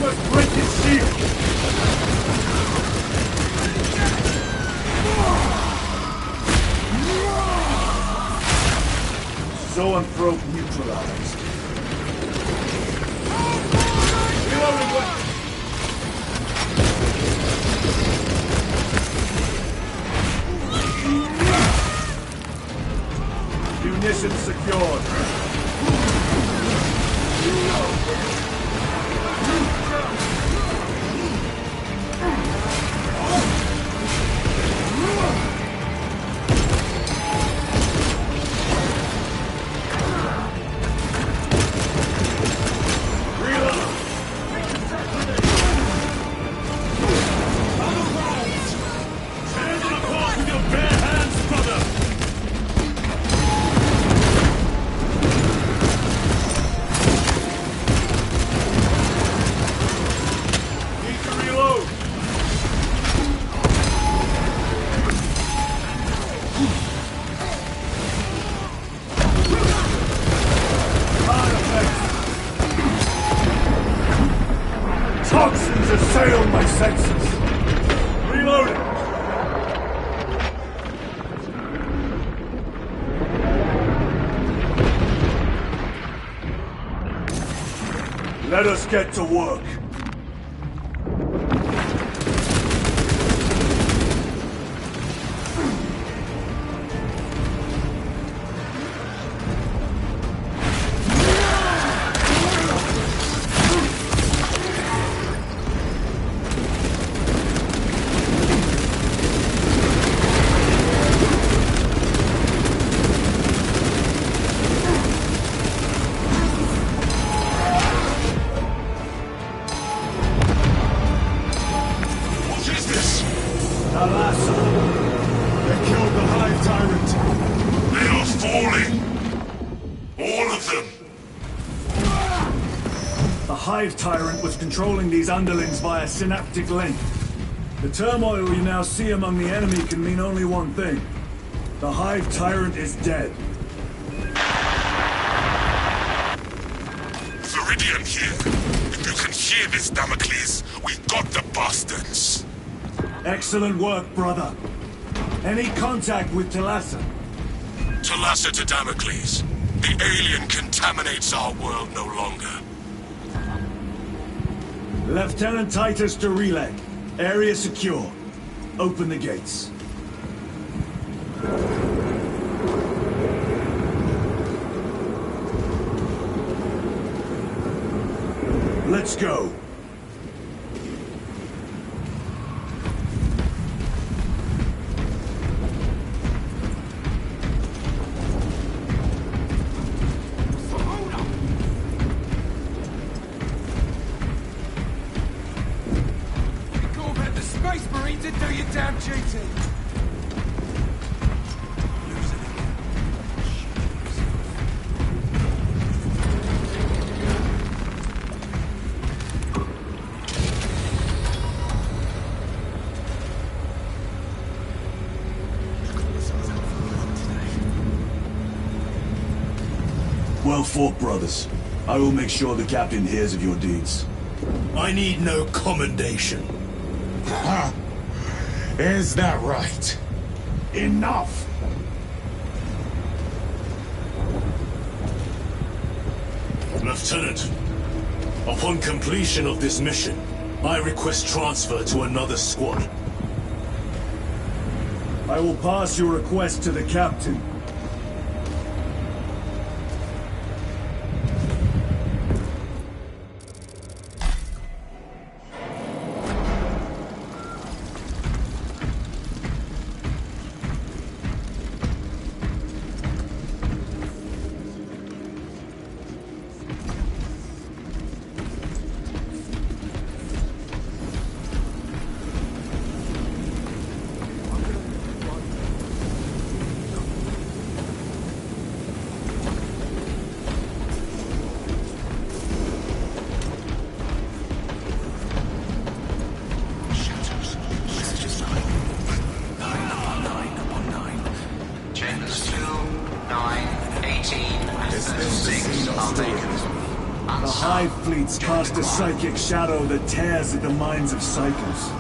must break his shield! Zoanthrope neutralized. Reloading weapon! Munitions secured. Toxins assail my senses! Reloading! Let us get to work. They killed the Hive Tyrant! They are falling! All of them! The Hive Tyrant was controlling these underlings via synaptic link. The turmoil you now see among the enemy can mean only one thing. The Hive Tyrant is dead. Viridian here. If you can hear this, Damocles, we've got the bastards! Excellent work, brother. Any contact with Talassa? Talassa to Damocles. The alien contaminates our world no longer. Lieutenant Titus to Relay. Area secure. Open the gates. Let's go. Space Marine to do your damn duty! Well fought, brothers. I will make sure the captain hears of your deeds. I need no commendation. Is that right? Enough! Lieutenant, upon completion of this mission, I request transfer to another squad. I will pass your request to the captain. Hive fleets cast a psychic shadow that tears at the minds of psychers.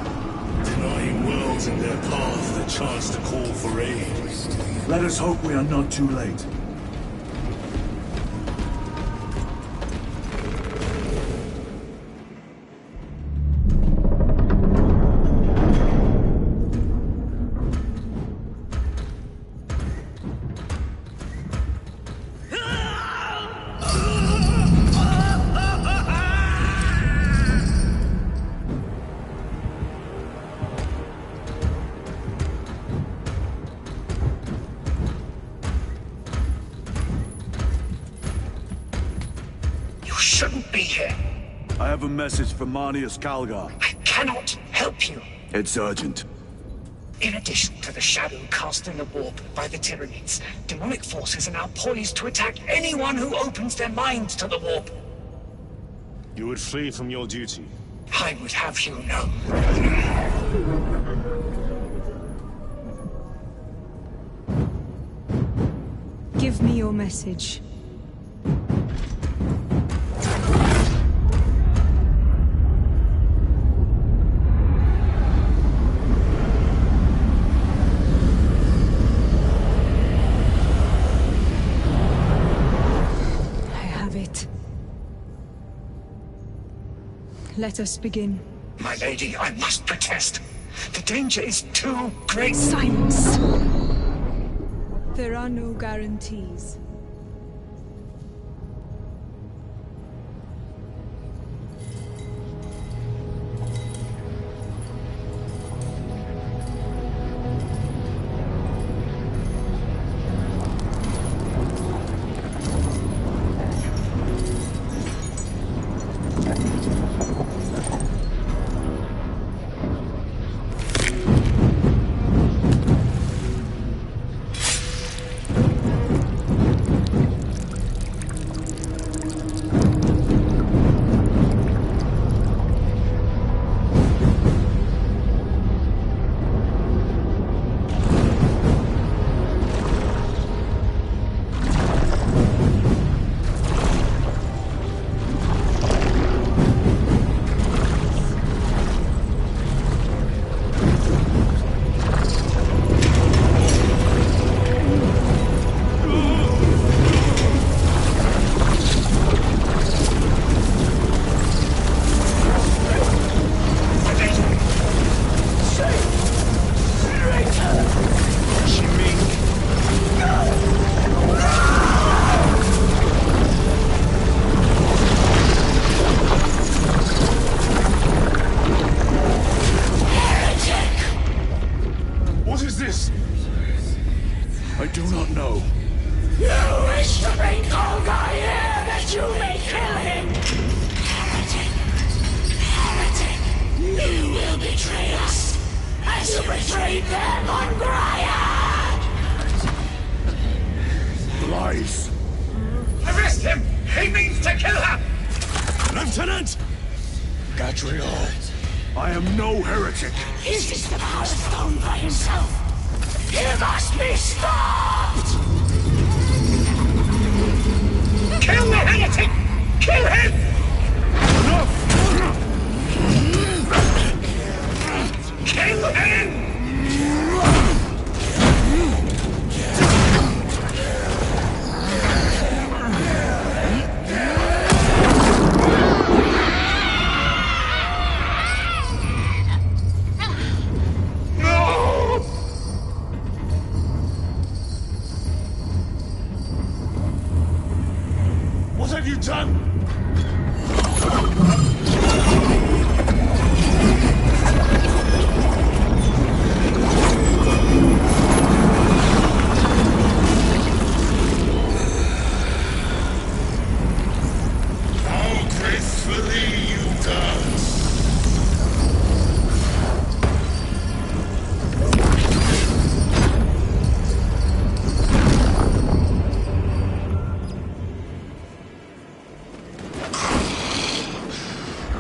Denying worlds in their path the chance to call for aid. Let us hope we are not too late. Shouldn't be here. I have a message from Marnius Calgar. I cannot help you. It's urgent. In addition to the shadow cast in the warp by the Tyranids, demonic forces are now poised to attack anyone who opens their minds to the warp. You would flee from your duty. I would have you know. Give me your message. Let us begin. My lady, I must protest. The danger is too great. Silence! There are no guarantees. I do not know. You wish to bring Kolga here that you may kill him! Heretic! Heretic! You will betray us, as you betrayed them on Graiad! Lies. Arrest him! He means to kill her! Lieutenant! Gadriel, I am no heretic. Is this the power stone by himself? He must be stopped! Kill the heretic! Kill him! Enough! Kill him! What have you done? How gracefully you dance!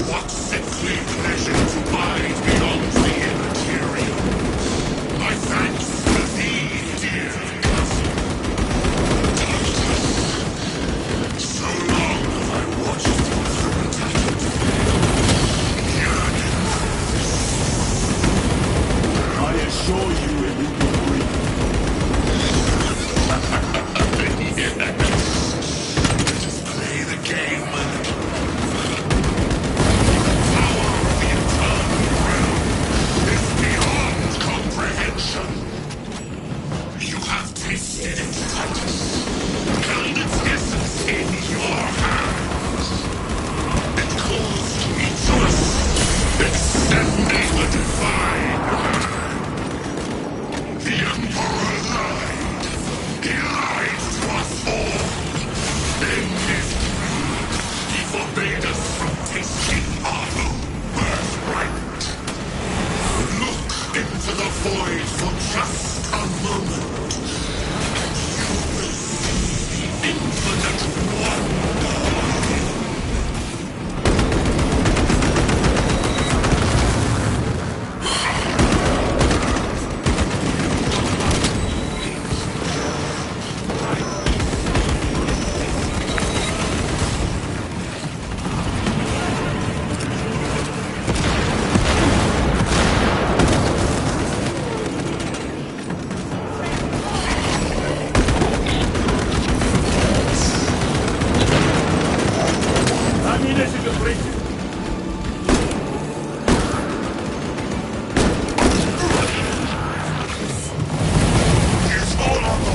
What sickly pleasure to bide beyond the immaterial! My thanks to thee, dear cousin. So long have I watched you through void for just a moment. You will see infinite wonder. Ammunition depleted. It's all on the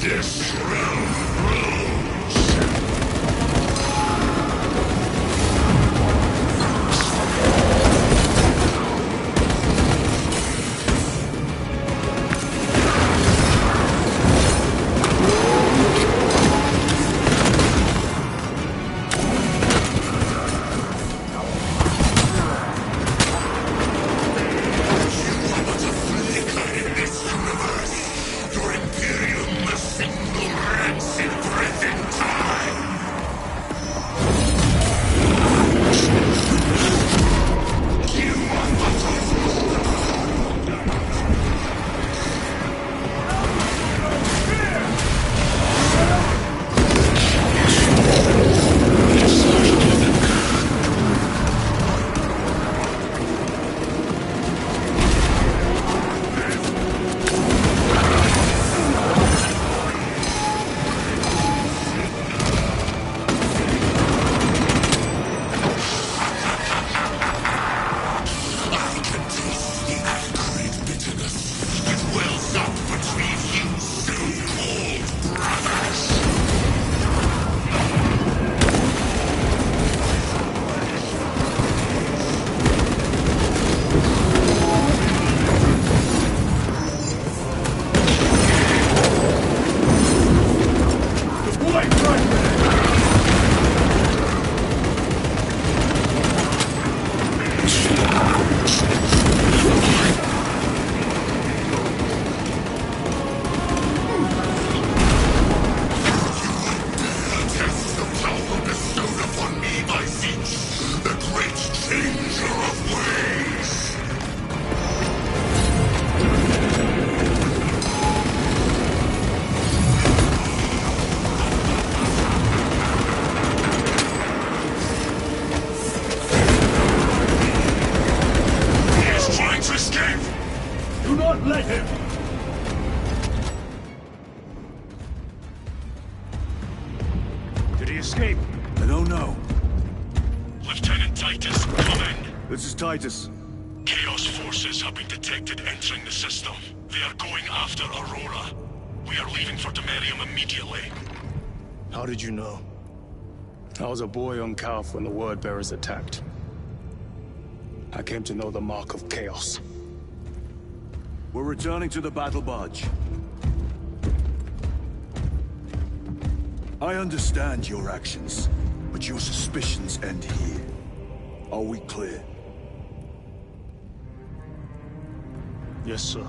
this realm rules. Your Imperium, a single rancid breath in time! You are but a I can taste the acrid bitterness that wells up between you so-called brothers. Deploy fragment! Test the power bestowed upon me by Zeech, the great changer of ways. He is trying to escape! Do not let him! Did he escape? I don't know. Lieutenant Titus, come in. This is Titus. Chaos forces have been detected entering the system. They are going after Aurora. We are leaving for Demerium immediately. How did you know? I was a boy on Calf when the Word Bearers attacked. I came to know the mark of chaos. We're returning to the battle barge. I understand your actions, but your suspicions end here. Are we clear? Yes, sir.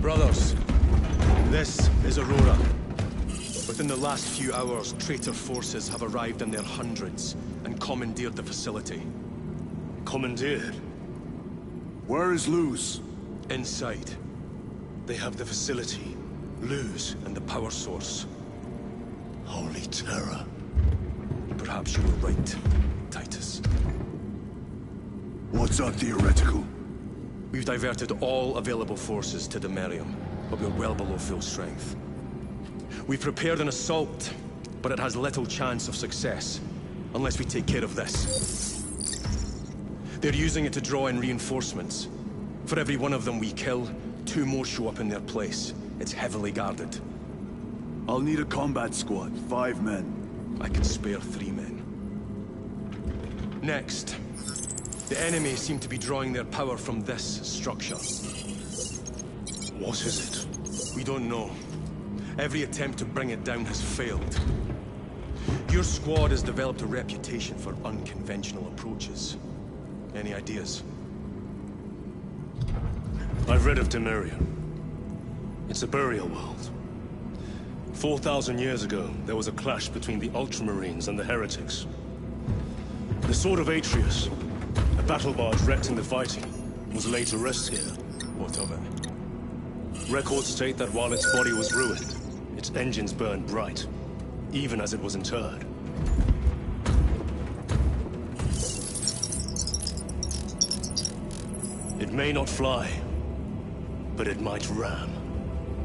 Brothers, this is Aurora. Within the last few hours, traitor forces have arrived in their hundreds and commandeered the facility. Commandeered? Where is Luz? Inside. They have the facility, Luz, and the power source. Holy terror. Perhaps you were right, Titus. What's our theoretical? We've diverted all available forces to Demerium, but we're well below full strength. We've prepared an assault, but it has little chance of success, unless we take care of this. They're using it to draw in reinforcements. For every one of them we kill, 2 more show up in their place. It's heavily guarded. I'll need a combat squad, 5 men. I can spare 3 men. Next, the enemy seem to be drawing their power from this structure. What is it? We don't know. Every attempt to bring it down has failed. Your squad has developed a reputation for unconventional approaches. Any ideas? I've read of Demerium. It's a burial world. 4,000 years ago, there was a clash between the Ultramarines and the Heretics. The Sword of Atreus, a battle barge wrecked in the fighting, was laid to rest here. What of it? Records state that while its body was ruined, its engines burned bright, even as it was interred. It may not fly, but it might ram.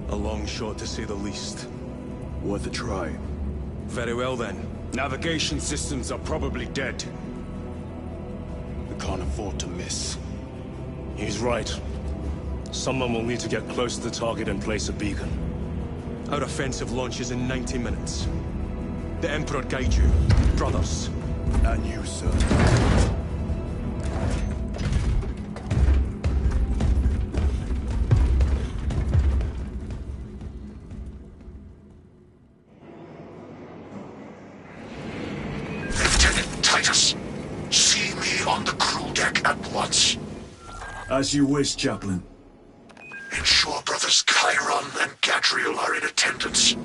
A long shot, to say the least. Worth a try. Very well, then. Navigation systems are probably dead. We can't afford to miss. He's right. Someone will need to get close to the target and place a beacon. Our offensive launches in 90 minutes. The Emperor guide you, brothers. And you, sir. Lieutenant Titus, see me on the crew deck at once. As you wish, Chaplain. Ensure brothers Chiron and Gadriel are in attendance.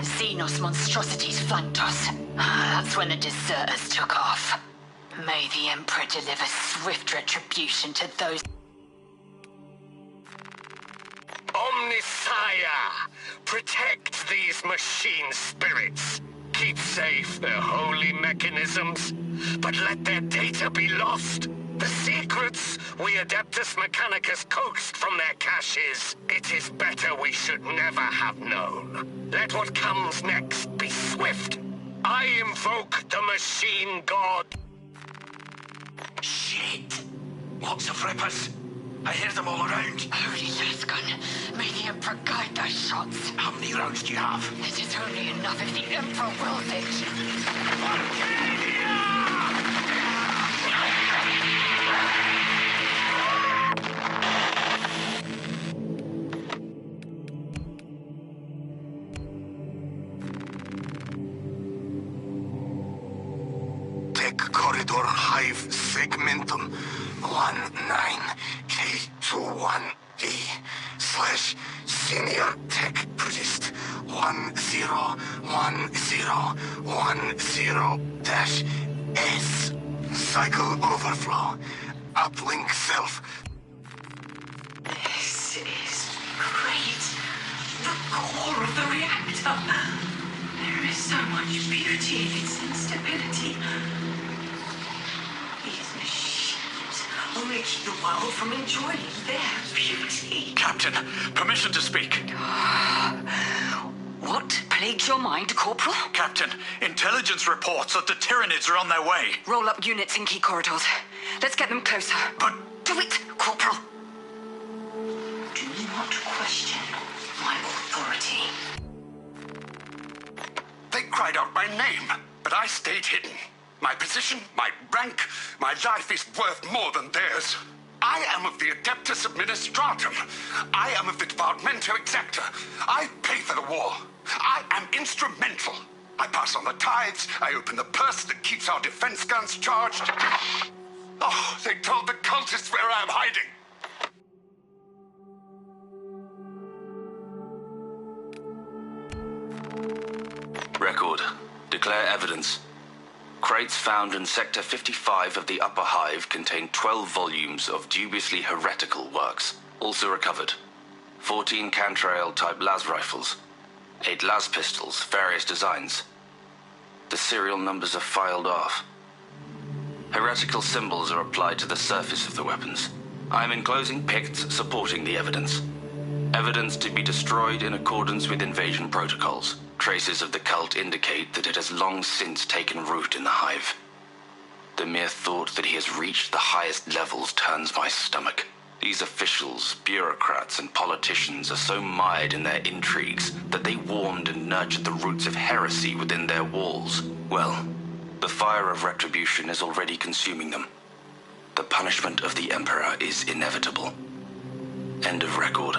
Xenos monstrosities flanked us. That's when the deserters took off. May the Emperor deliver swift retribution to those... Omnissiah! Protect these machine spirits. Keep safe their holy mechanisms, but let their data be lost. The secrets we Adeptus Mechanicus coaxed from their caches, it is better we should never have known. Let what comes next be swift. I invoke the machine god. Shit! Lots of rippers. I hear them all around. Holy Lasgun, may the Emperor guide those shots. How many rounds do you have? This is only enough if the Emperor wills it. Tech Corridor Hive Segmentum 19K21D/Senior Tech Priest 101010-S. Cycle Overflow. Uplink Self. This is great. The core of the reactor. There is so much beauty in its instability. These machines only keep the world from enjoying their beauty. Captain, permission to speak. What plagues your mind, Corporal? Captain, intelligence reports that the Tyranids are on their way. Roll up units in key corridors. Let's get them closer. But... Do it, Corporal. Do not question my authority. They cried out my name, but I stayed hidden. My position, my rank, my life is worth more than theirs. I am of the Adeptus Administratum. I am of the Departamento Exacta. I pay for the war. I am instrumental. I pass on the tithes. I open the purse that keeps our defense guns charged. Oh, they told the cultists where I am hiding. Record. Declare evidence. Crates found in Sector 55 of the Upper Hive contain 12 volumes of dubiously heretical works. Also recovered. 14 Cantrail-type las rifles. 8 las pistols, various designs. The serial numbers are filed off. Heretical symbols are applied to the surface of the weapons. I am enclosing picts supporting the evidence. Evidence to be destroyed in accordance with invasion protocols. Traces of the cult indicate that it has long since taken root in the Hive. The mere thought that he has reached the highest levels turns my stomach. These officials, bureaucrats, and politicians are so mired in their intrigues that they warmed and nurtured the roots of heresy within their walls. Well, the fire of retribution is already consuming them. The punishment of the Emperor is inevitable. End of record.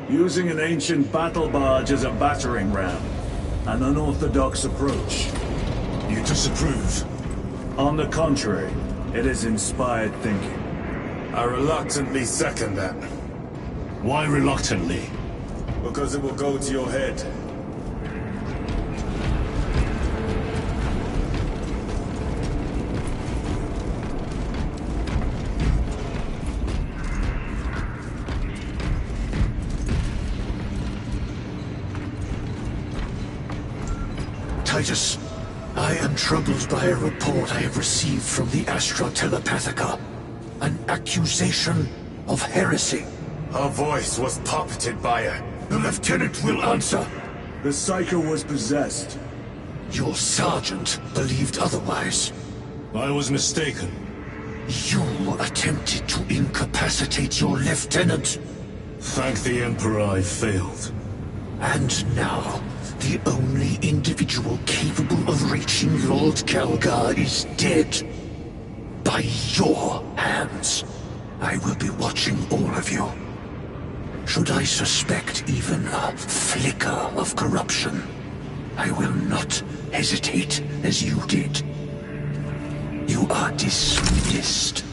Using an ancient battle barge as a battering ram. An unorthodox approach. You disapprove? On the contrary, it is inspired thinking. I reluctantly second that. Why reluctantly? Because it will go to your head. Titus, I am troubled by a report I have received from the Astra Telepathica. An accusation of heresy. Her voice was puppeted by her. The lieutenant will answer. The Psycho was possessed. Your sergeant believed otherwise. I was mistaken. You attempted to incapacitate your lieutenant. Thank the Emperor I failed. And now, the only individual capable of reaching Lord Calgar is dead. By your hands. I will be watching all of you. Should I suspect even a flicker of corruption, I will not hesitate as you did. You are dismissed.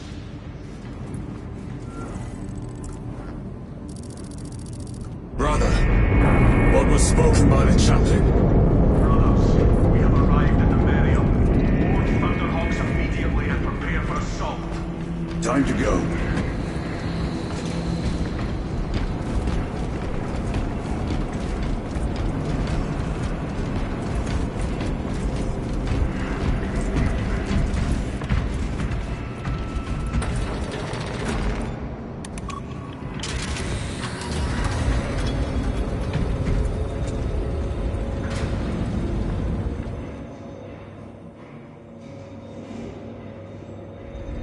Brother, what was spoken by the chaplain? Brothers, we have arrived at the burial. Board Thunderhawks immediately and prepare for assault. Time to go.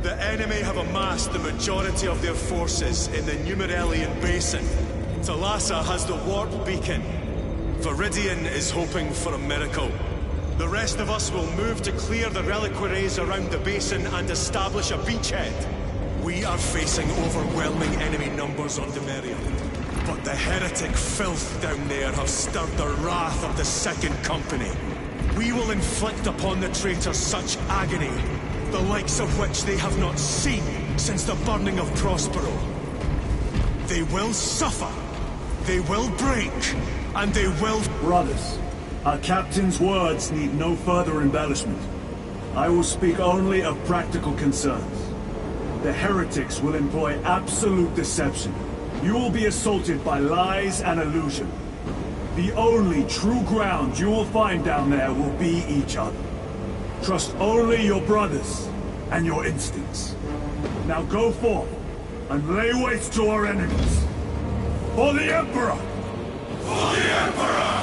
The enemy have amassed the majority of their forces in the Numerelian Basin. Thalassa has the warp beacon. Viridian is hoping for a miracle. The rest of us will move to clear the reliquaries around the basin and establish a beachhead. We are facing overwhelming enemy numbers on Demerium. But the heretic filth down there have stirred the wrath of the Second Company. We will inflict upon the traitors such agony, the likes of which they have not seen since the burning of Prospero. They will suffer, they will break, and they will... Brothers, our captain's words need no further embellishment. I will speak only of practical concerns. The heretics will employ absolute deception. You will be assaulted by lies and illusion. The only true ground you will find down there will be each other. Trust only your brothers and your instincts. Now go forth and lay waste to our enemies. For the Emperor! For the Emperor!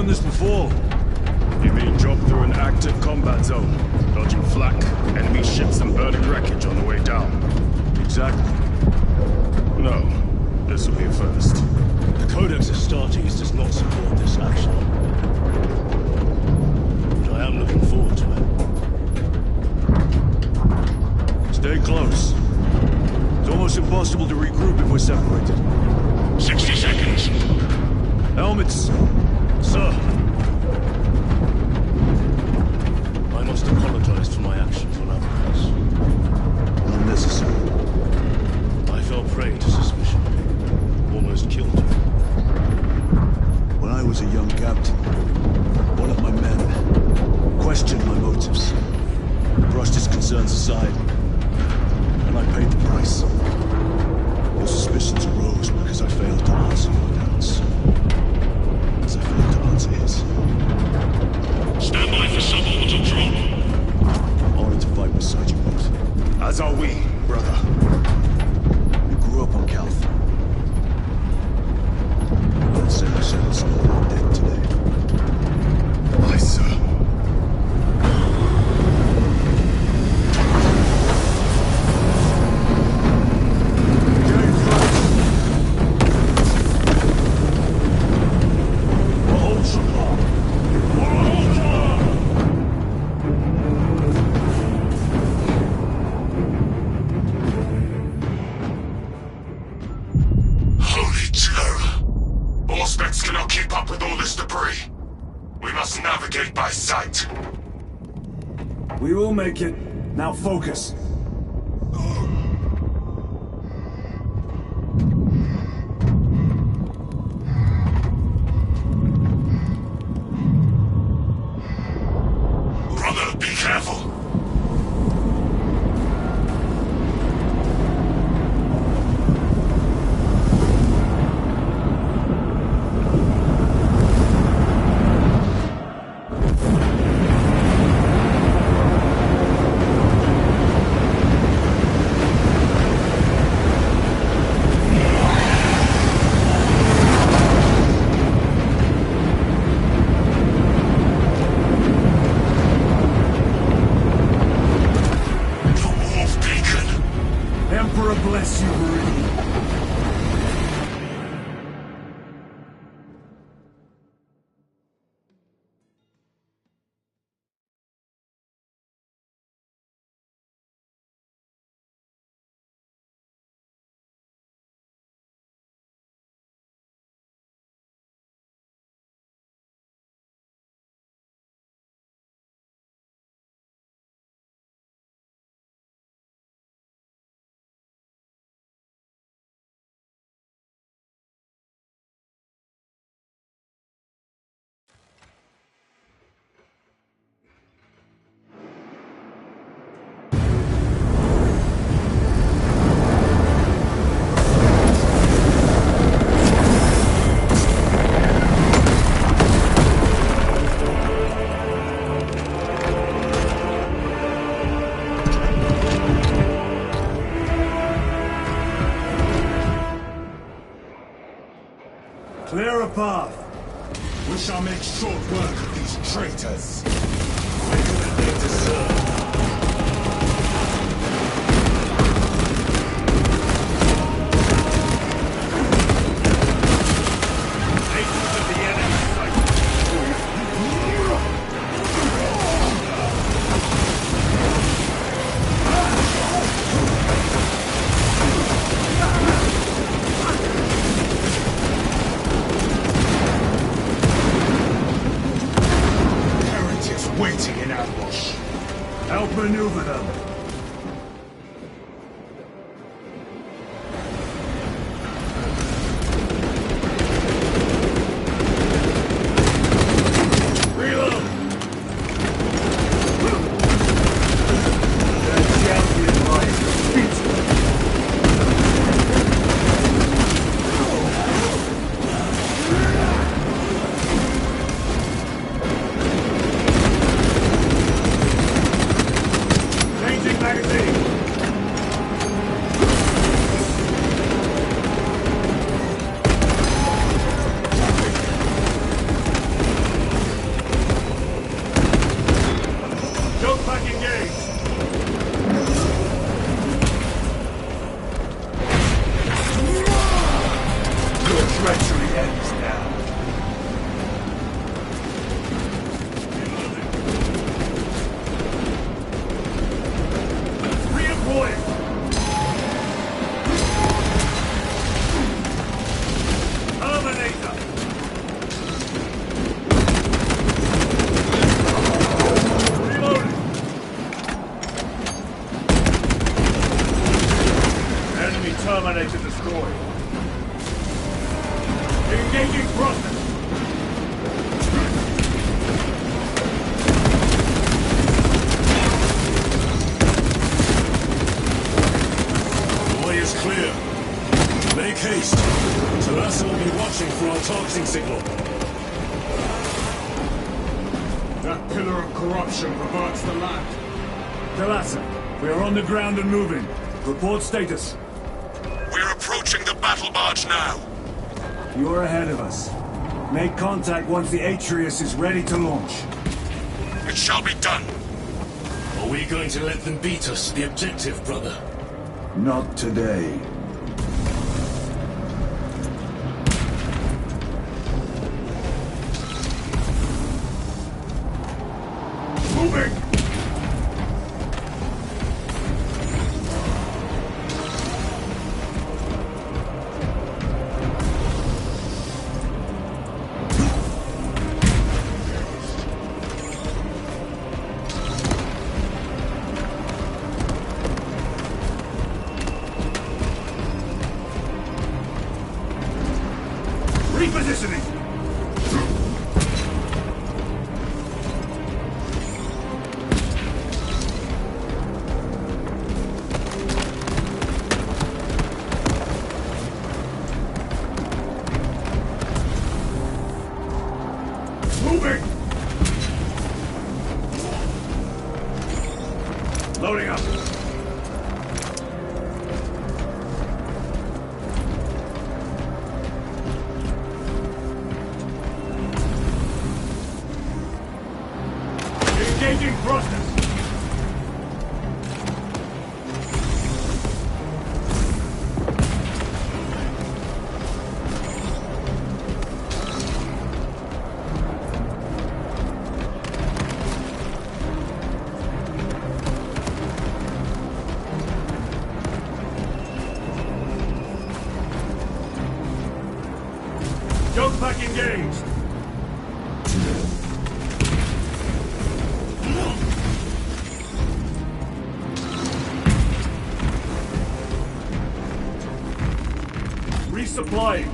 This before? You mean jump through an active combat zone, dodging flak, enemy ships and burning wreckage on the way down? Exactly. No, this will be a first. The Codex Astartes does not support this action. But I am looking forward to it. Stay close. It's almost impossible to regroup if we're separated. 60 seconds. Helmets! Sir! I must apologize for my actions on Avernus. Unnecessary. I fell prey to suspicion. Almost killed you. When I was a young captain, one of my men questioned my motives, brushed his concerns aside, and I paid the price. Your suspicions arose because I failed to answer your doubts. As I failed to answer his. Stand by for suborbital drop. Honored to fight beside you both. As are we, brother. We grew up on Calth. I'd say I settled some of our dead today. Aye, sir. We will make it. Now focus. Brother, be careful. Emperor bless you, Marine. path. We shall make short work of these traitors. Quicker than they deserve. Waiting in ambush. Help maneuver them. Reload! Their champion lies defeated. Terminator destroyed. Engaging thrusters. The way is clear. Make haste. Talassa will be watching for our targeting signal. That pillar of corruption perverts the land. Talassa, we are on the ground and moving. Report status. We're approaching the battle barge now. You are ahead of us. Make contact once the Atreus is ready to launch. It shall be done. Are we going to let them beat us to the objective, brother? Not today. Moving! Repositioning! Moving! Loading up. Engaging thrusters! Joke pack engaged. Resupplying.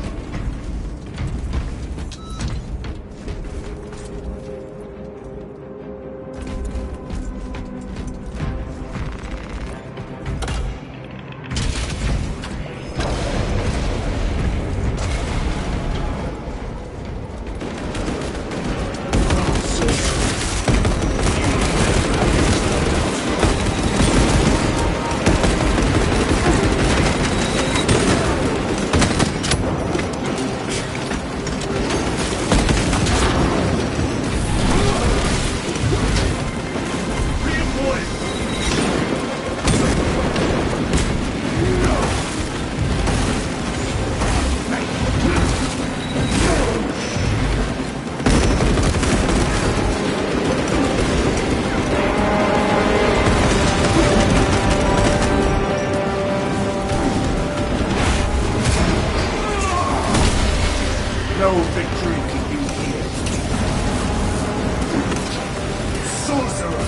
sorcerer!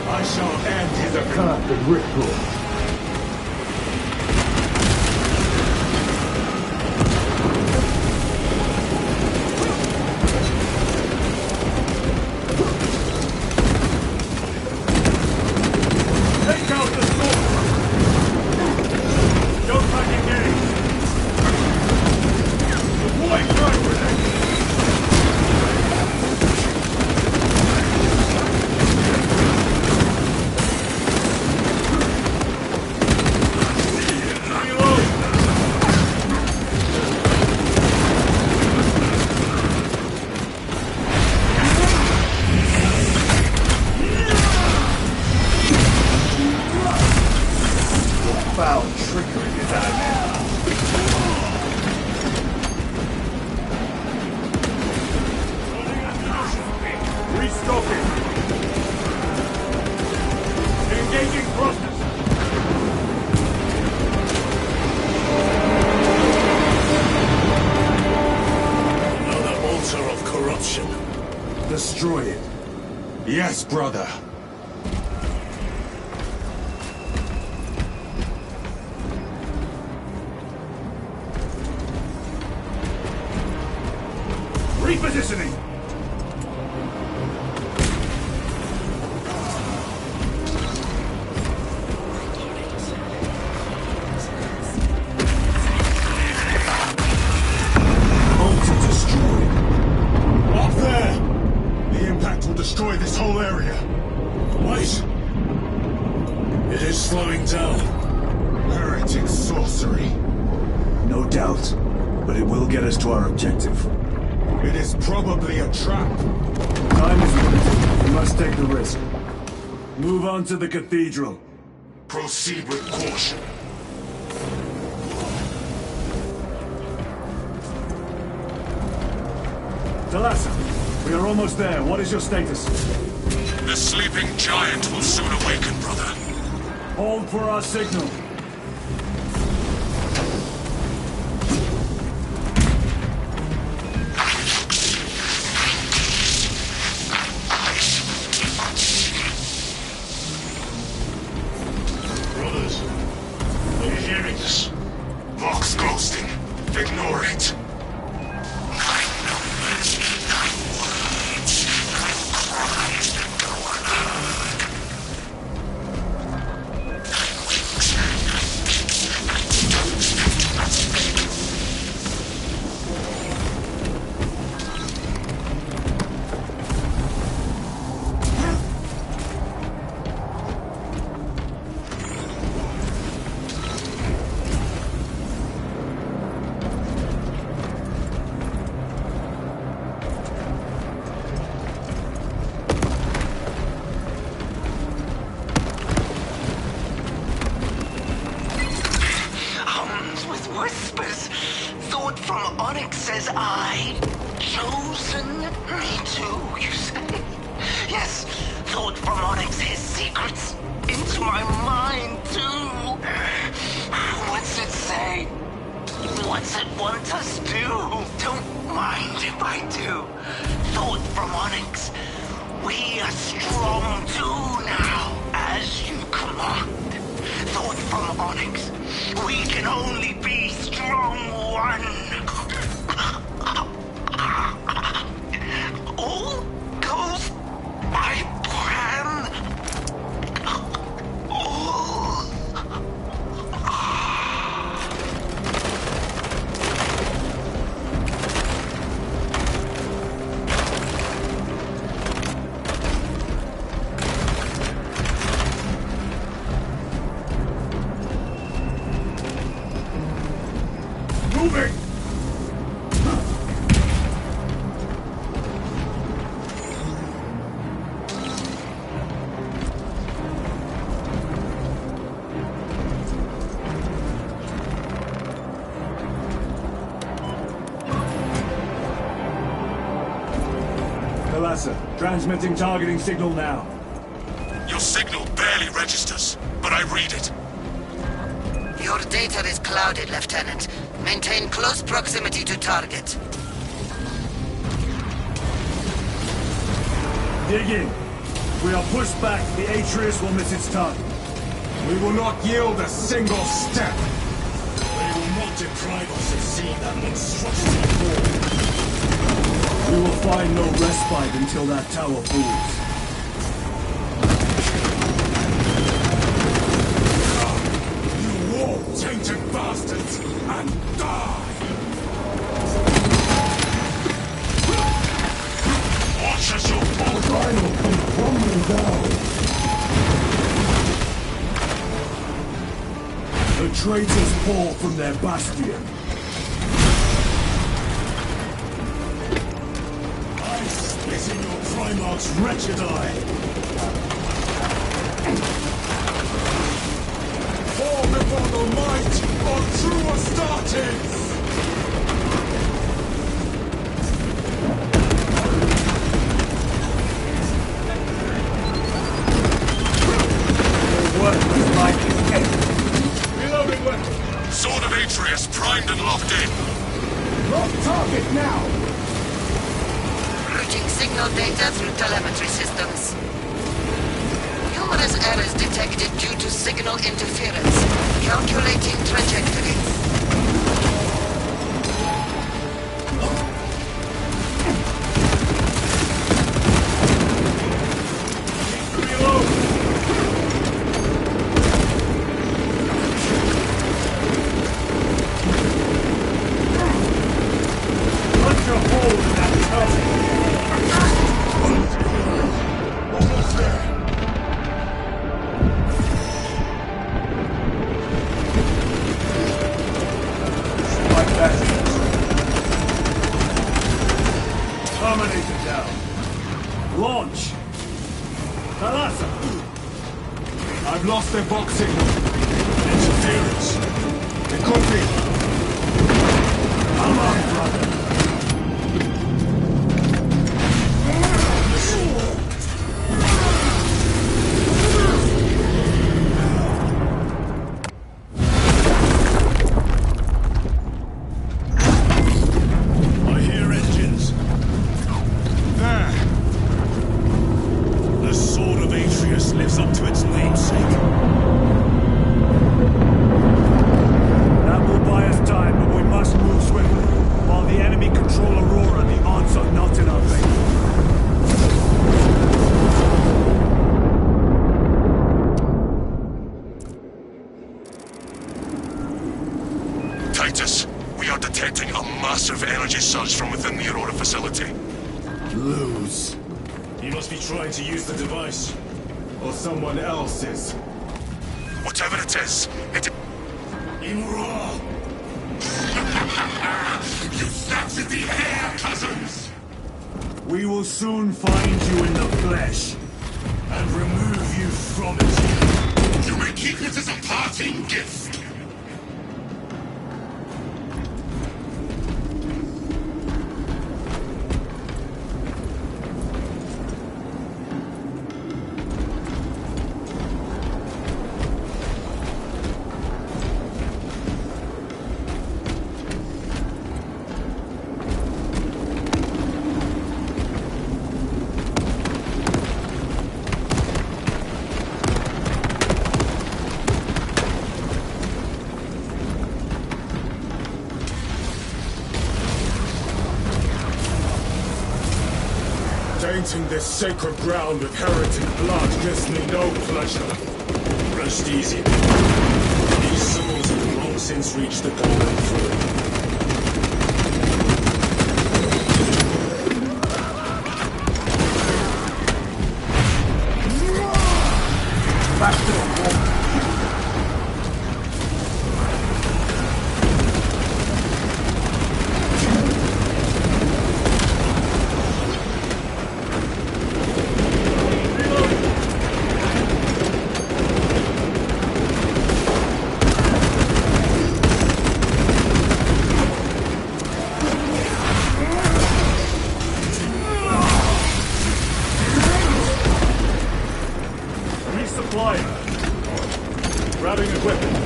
I shall end his accursed ritual. Take out the sorcerer! Don't back engage! Avoid right with it! Foul trickery is at an end. Restocking. Engaging thrusters. Another altar of corruption. Destroy it. Yes, brother. Repositioning. Altar destroyed. Up there! The impact will destroy this whole area. Wait! It is slowing down. Heretic sorcery. No doubt, but it will get us to our objective. It is probably a trap. Time is limited. We must take the risk. Move on to the cathedral. Proceed with caution. Talassa, we are almost there. What is your status? The sleeping giant will soon awaken, brother. Hold for our signal. Brothers, are you hearing this? Vox ghosting. Ignore it. My numbers, my words, my cries that go unheard. Whispers. Thought from Onyx says I. Chosen me too, you say? Yes, thought from Onyx his secrets. Into my mind too. What's it say? What's it want us do? Don't mind if I do. Thought from Onyx. We are strong too now, as you command. Thought from Onyx. We can only be strong one. All goes by plan. Moving! Talassa, transmitting targeting signal now. Your signal barely registers, but I read it. Your data is clouded, Lieutenant. Maintain close proximity to target. Dig in. If we are pushed back, the Atreus will miss its target. We will not yield a single step. They will not deprive us of seeing that monstrosity fall. We will find no respite until that tower falls. You walk, tainted bastards, and die! Watch as your final come crumbling down! The traitors fall from their bastion. I spit in your Primarch's wretched eye! Fall before the might of true Astartes! Sword of Atreus primed and locked in. Lock target now! Routing signal data through telemetry systems. Numerous errors detected due to signal interference. Calculating trajectory. Terminator down. Launch! Thalassa! I've lost their box signal. Interference. It could be. Come on, brother. I hear engines. There. The Sword of Atreus lives up to its namesake. That will buy us time, but we must move swiftly. While the enemy control Aurora, the odds are not in our favor. Titus, we are detecting a massive energy surge from within the Aurora facility. Lose. You must be trying to use the device. Or someone else is. Whatever it is, it... Imura! You snapped at the air, cousins! We will soon find you in the flesh. And remove you from it. You may keep it as a parting gift. Tainting this sacred ground with heretic blood gives me no pleasure. Rest easy. These souls have long since reached the golden throne. Back to the wall. Grabbing equipment.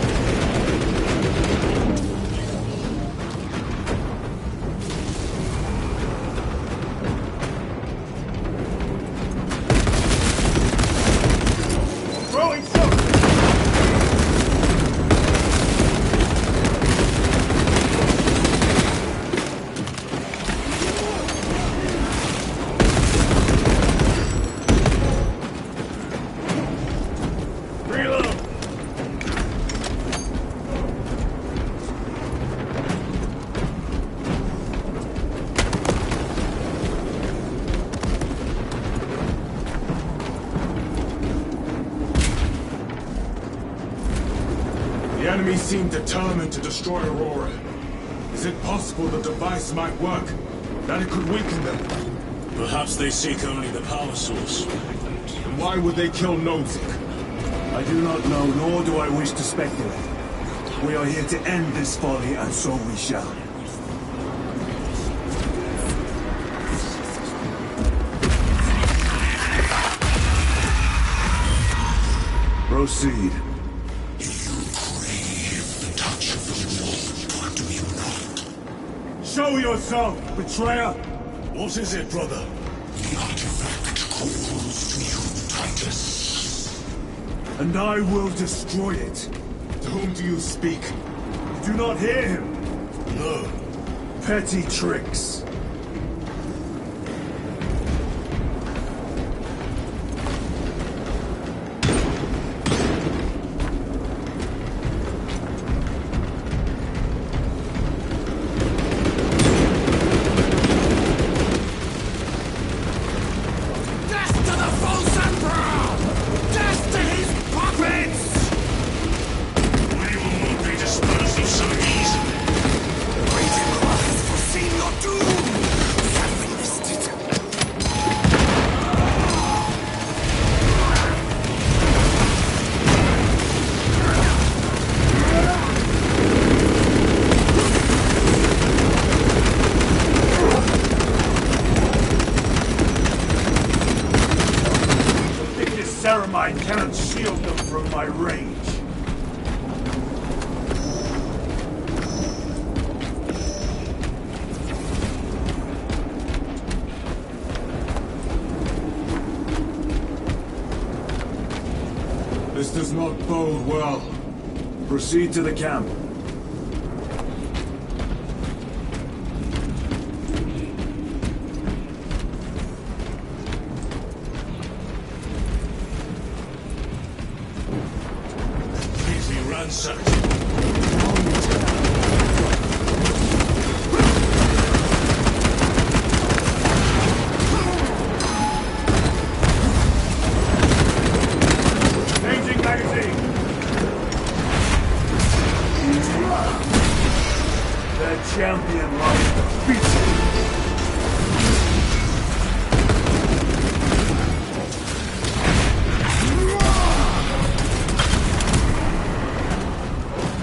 enemy seem determined to destroy Aurora. Is it possible the device might work? That it could weaken them? Perhaps they seek only the power source. And why would they kill Nozick? I do not know, nor do I wish to speculate. We are here to end this folly, and so we shall. Proceed. Do you crave the touch of the Lord, or do you not? Show yourself, betrayer! What is it, brother? The artifact calls to you, Titus. And I will destroy it. To whom do you speak? You do not hear him? No. Petty tricks. Ceramide cannot shield them from my range. This does not bode well. Proceed to the camp. Changing magazine. Their champion lies defeated.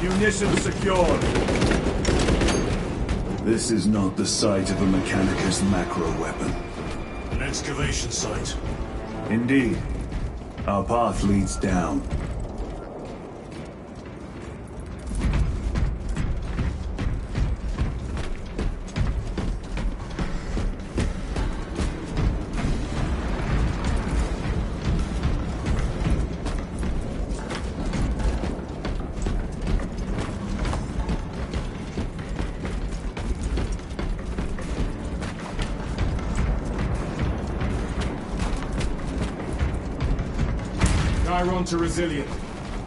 Munitions secured. This is not the site of a Mechanicus macro weapon. An excavation site. Indeed. Our path leads down. Chiron to Resilient.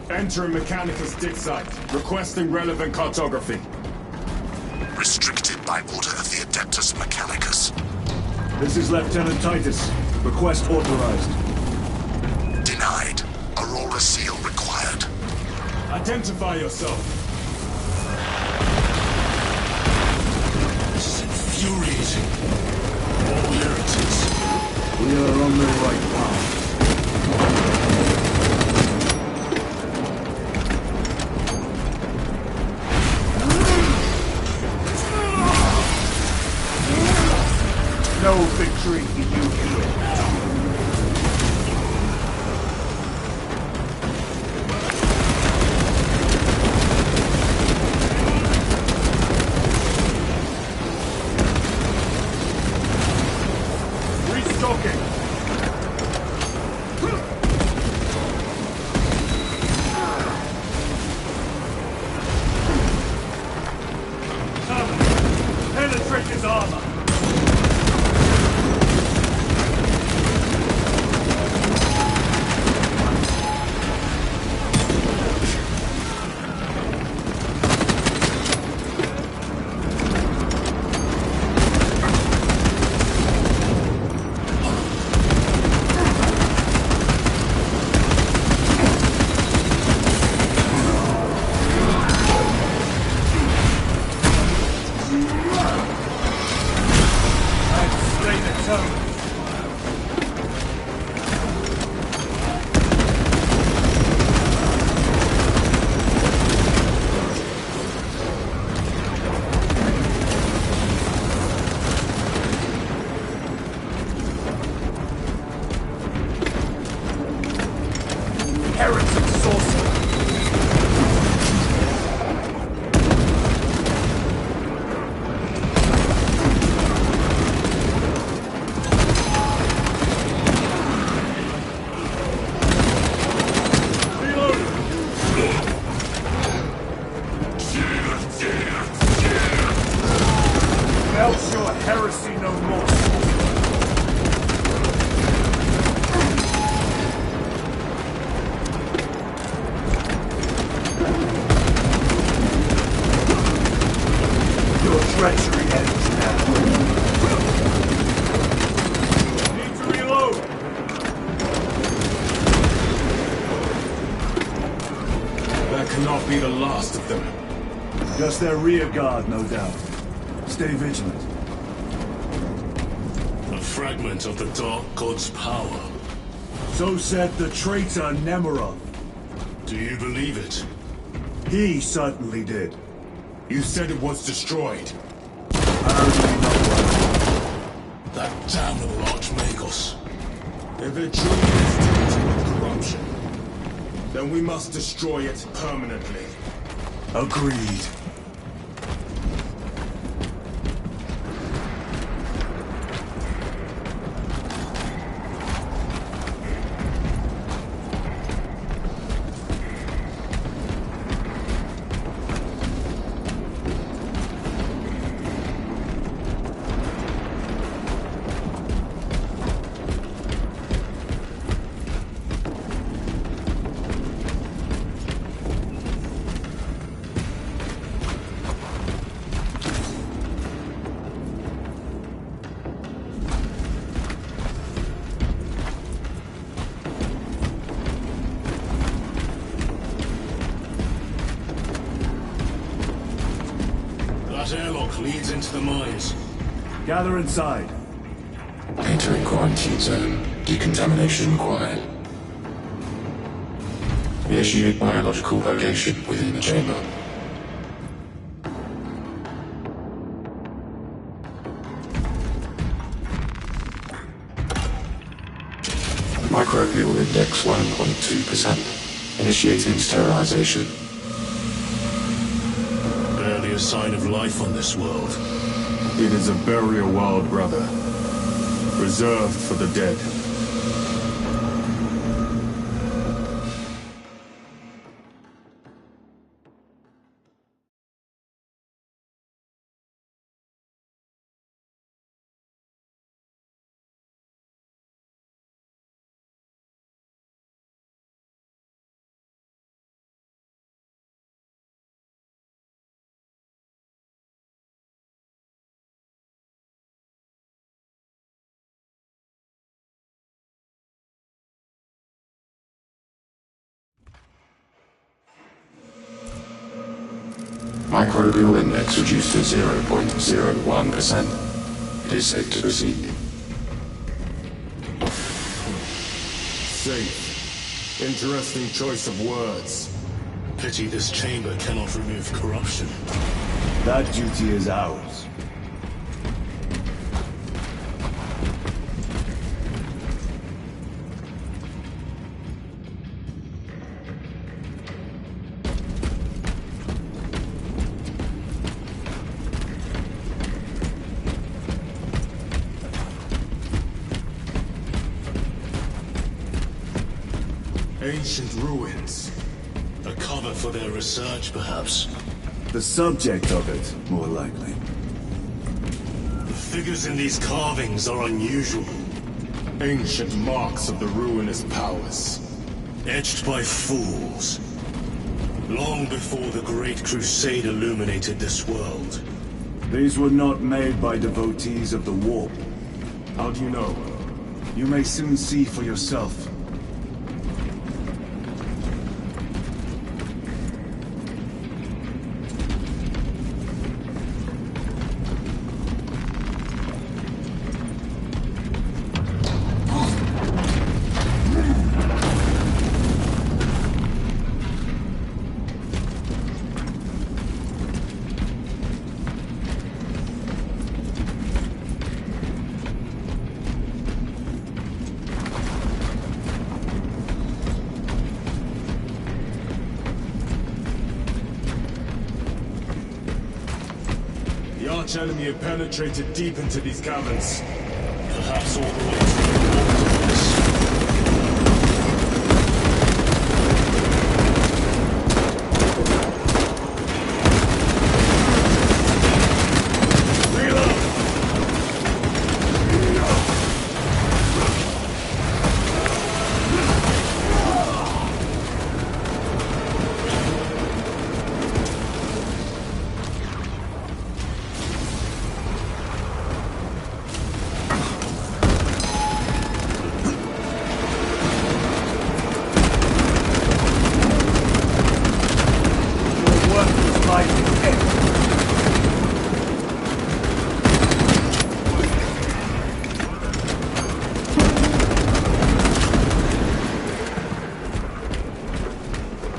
Entering Mechanicus dig site. Requesting relevant cartography. Restricted by order of the Adeptus Mechanicus. This is Lieutenant Titus. Request authorized. Denied. Aurora seal required. Identify yourself. This is infuriating. All heretics. We are on the right path. No victory in you here. Restocking. heretic sorcerer! Melt your heresy no more. Your treachery ends now. Need to reload. That cannot be the last of them. Just their rear guard, no doubt. Stay vigilant. A fragment of the Dark God's power. So said the traitor Nemerov. Do you believe it? He certainly did. You said it was destroyed. Apparently not right. That damnable Archmagos. If it truly is tainted with corruption, then we must destroy it permanently. Agreed. That airlock leads into the mines. Gather inside. Entering quarantine zone. Decontamination required. Initiate biological purgation within the chamber. Microbial index 1.2%. Initiating sterilization. Barely a sign of life on this world. It is a burial world, brother. Reserved for the dead. Microbial index reduced to 0.01%. It is safe to proceed. Safe. Interesting choice of words. Pity this chamber cannot remove corruption. That duty is ours. Ancient ruins. A cover for their research, perhaps. The subject of it, more likely. The figures in these carvings are unusual. Ancient marks of the ruinous powers. Etched by fools. Long before the Great Crusade illuminated this world. These were not made by devotees of the warp. How do you know? You may soon see for yourself. such enemy have penetrated deep into these caverns. Perhaps all the way to the walls.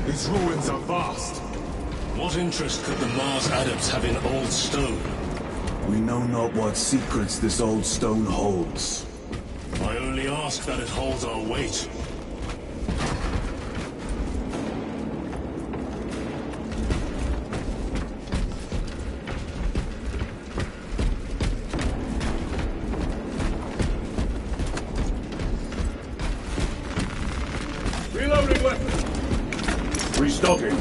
These ruins are vast. What interest could the Mars adepts have in old stone? We know not what secrets this old stone holds. I only ask that it holds our weight. Reloading weapon! Restocking.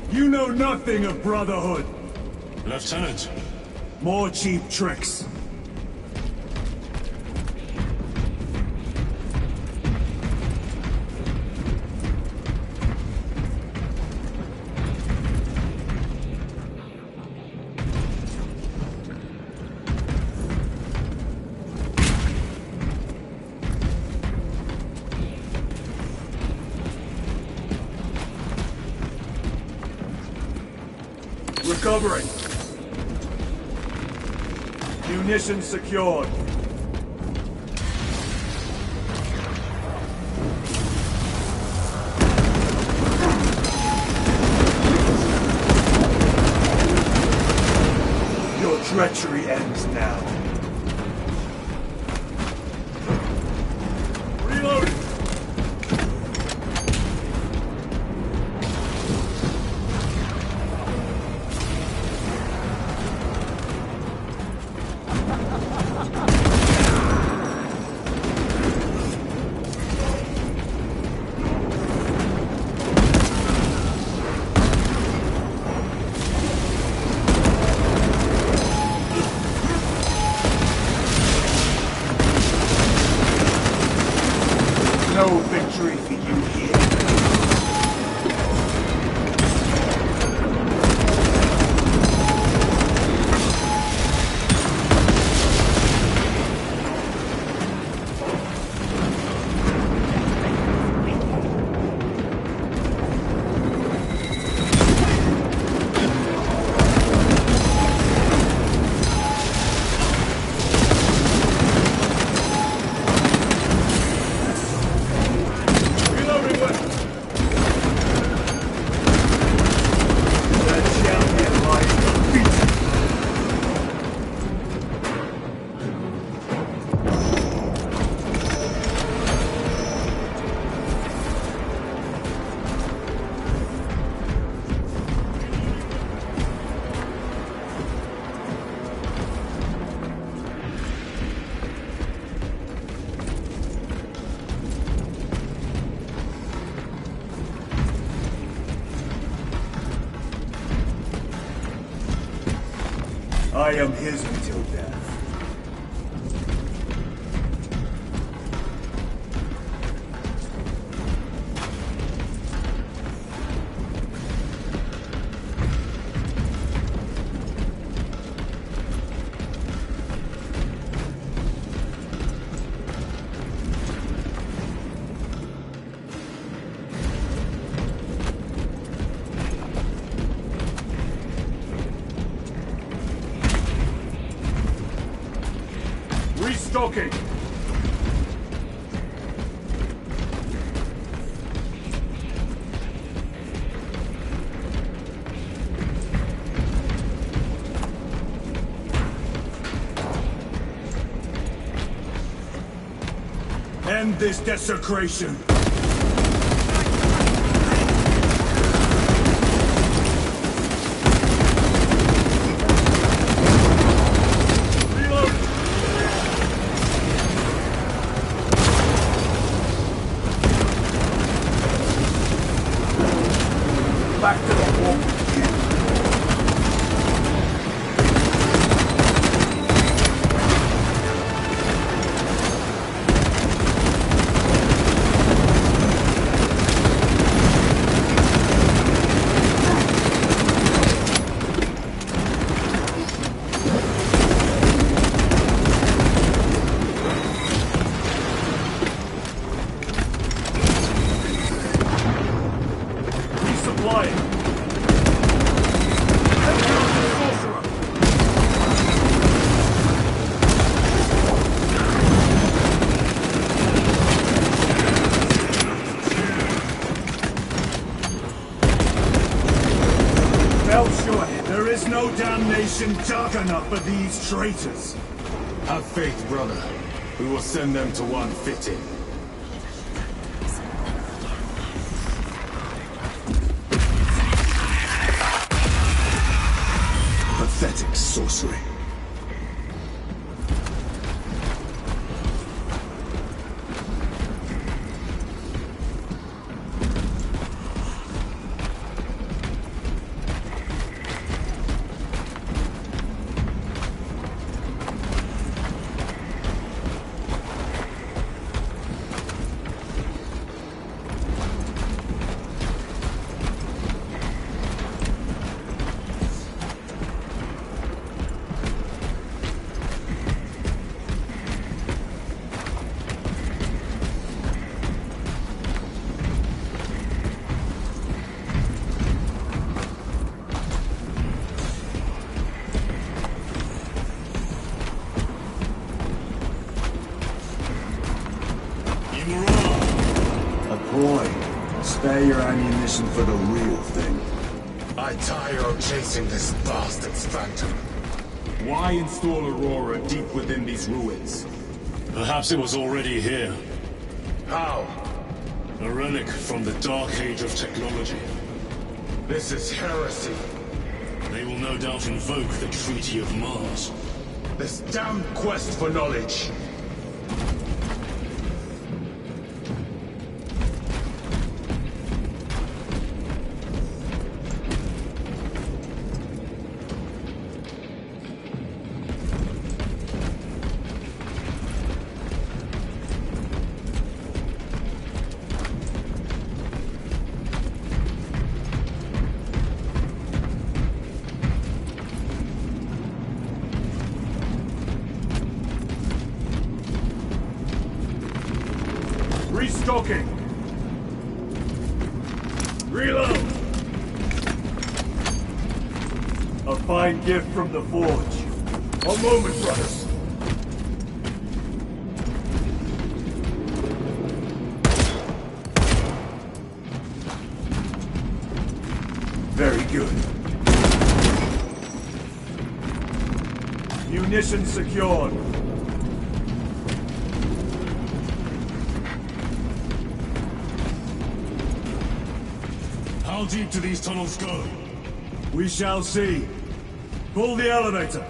You know nothing of brotherhood. Lieutenant. More cheap tricks. Recovering. Munitions secured. Your treachery ends now. Reloading. No victory for you here. Reloading weapon. I am his until death. Restocking! End this desecration! Back to the wall. Resupplying. Fell short. There is no damnation dark enough for these traitors. Have faith, brother. We will send them to one fitting. Pathetic sorcery. Boy, spare your ammunition for the real thing. I tire of chasing this bastard's phantom. Why install Aurora deep within these ruins? Perhaps it was already here. How? A relic from the Dark Age of technology. This is heresy. They will no doubt invoke the Treaty of Mars. This damned quest for knowledge. Restocking! Reload! A fine gift from the Forge. A moment, brothers. Very good. Munitions secured. How deep do these tunnels go? We shall see. Pull the elevator.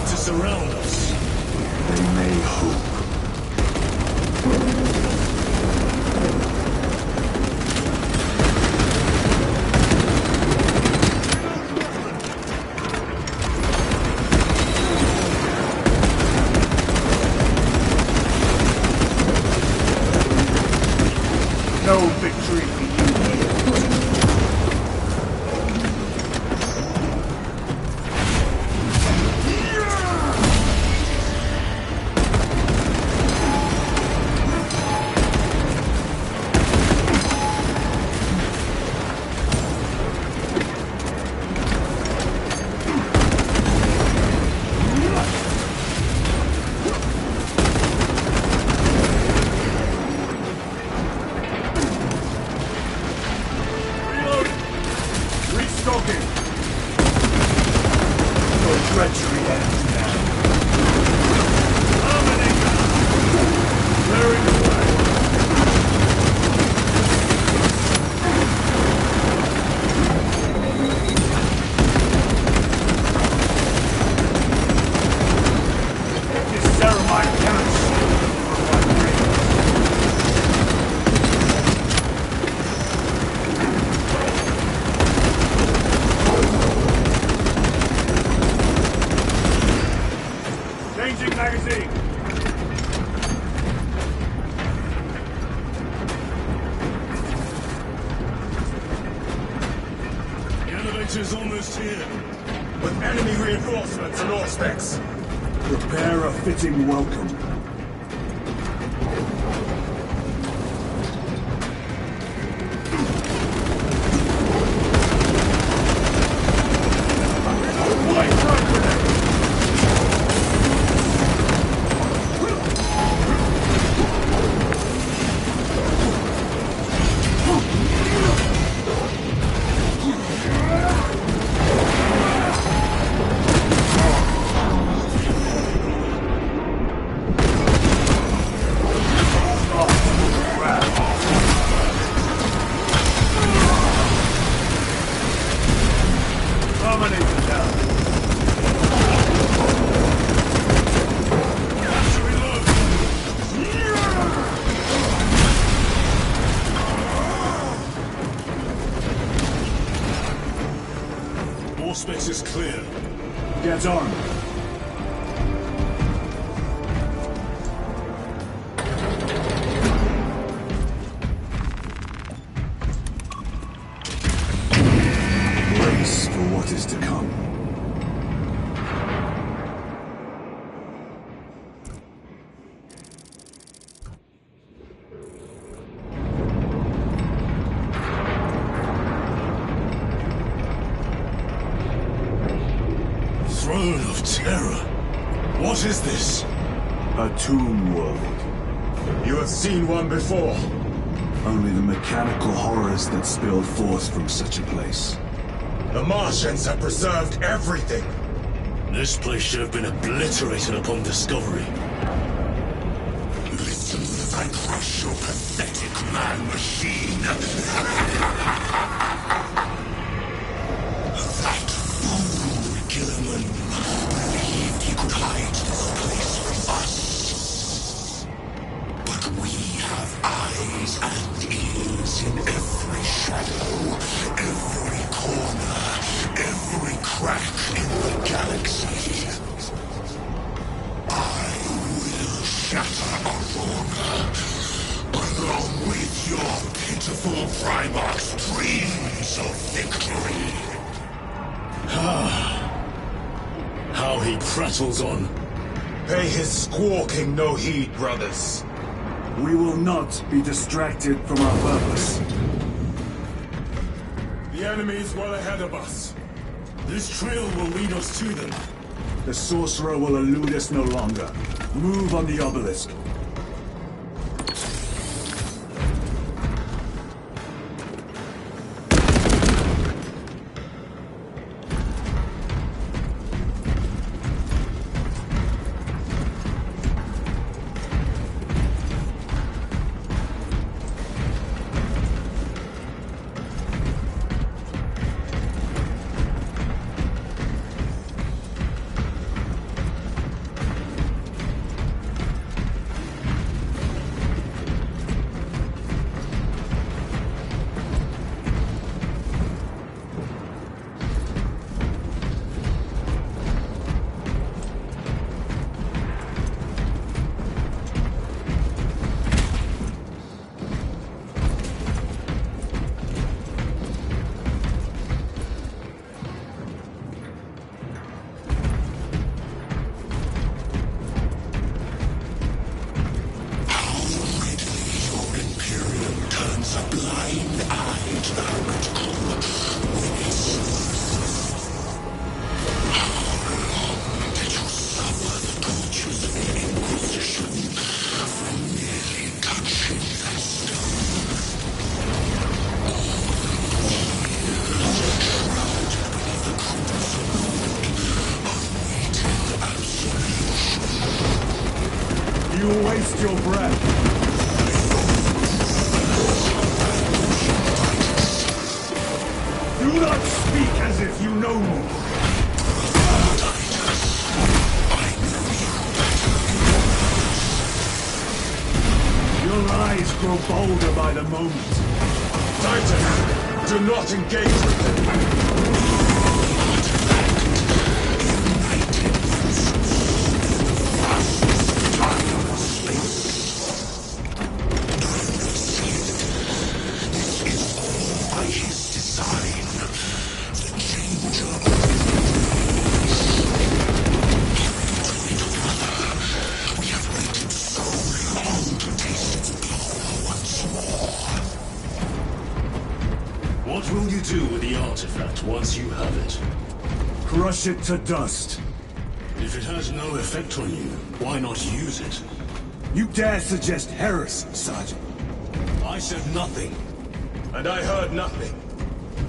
seek to surround us. They may hope. No victory for you here. Restocking! Your treachery ends now. Terminator! Clearing the way. This ceremony cannot shield you from my grace. Changing magazine! The elevator's almost here. With enemy reinforcements and all specs. Prepare a fitting welcome. Terminator down. All space is clear. Get on. Brace for what is to come. Throne of Terror. What is this? A tomb world. You have seen one before. Only the mechanical horrors that spilled forth from such a place. The Martians have preserved everything. This place should have been obliterated upon discovery. Listen as I crush your pathetic man-machine. That fool Gilliman believed he could hide this place from us. But we have eyes and ears in every shadow, every corner, every crack in the galaxy. I will shatter Aurora, along with your pitiful Primarch's dreams of victory. How he prattles on. Pay his squawking no heed, brothers. We will not be distracted from our purpose. The enemy is well ahead of us. This trail will lead us to them. The sorcerer will elude us no longer. Move on the obelisk. You'll waste your breath. Do not speak as if you know me. Your eyes grow bolder by the moment. Titan, do not engage with them. What will you do with the artifact once you have it? Crush it to dust. If it has no effect on you, why not use it? You dare suggest heresy, Sergeant? I said nothing. And I heard nothing.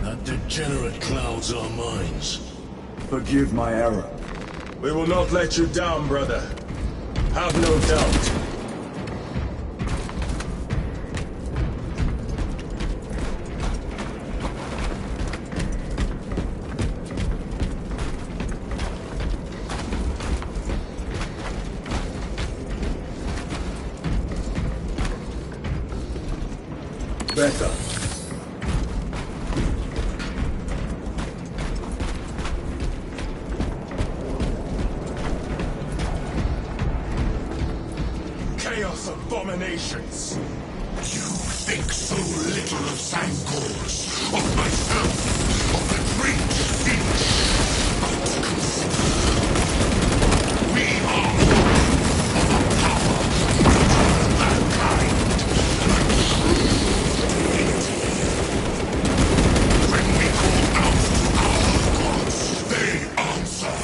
That degenerate clouds our minds. Forgive my error. We will not let you down, brother. Have no doubt. Better. Chaos abominations! You think so little of Sangors, of myself, of the great defeat. But consider, we are of a power greater than mankind, a true deity. When we call out to our gods, they answer.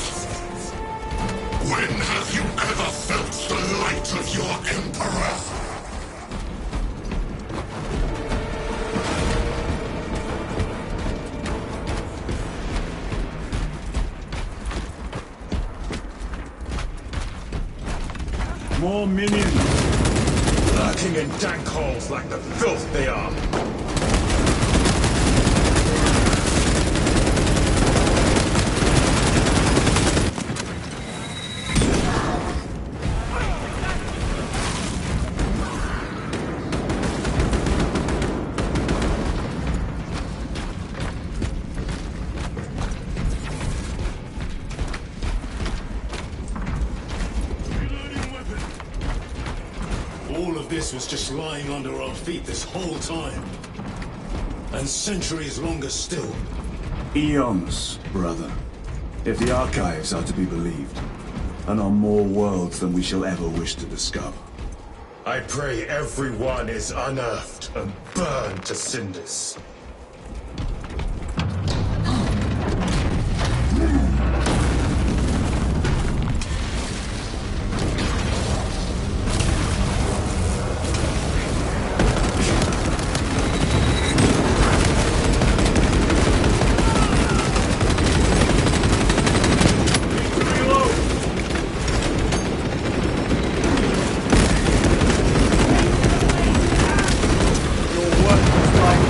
When have you ever felt the light of your Emperor? More minions! Lurking in dank holes like the filth they are. All of this was just lying under our feet this whole time. And centuries longer still. Eons, brother. If the archives are to be believed. And on more worlds than we shall ever wish to discover. I pray everyone is unearthed and burned to cinders. Your work is like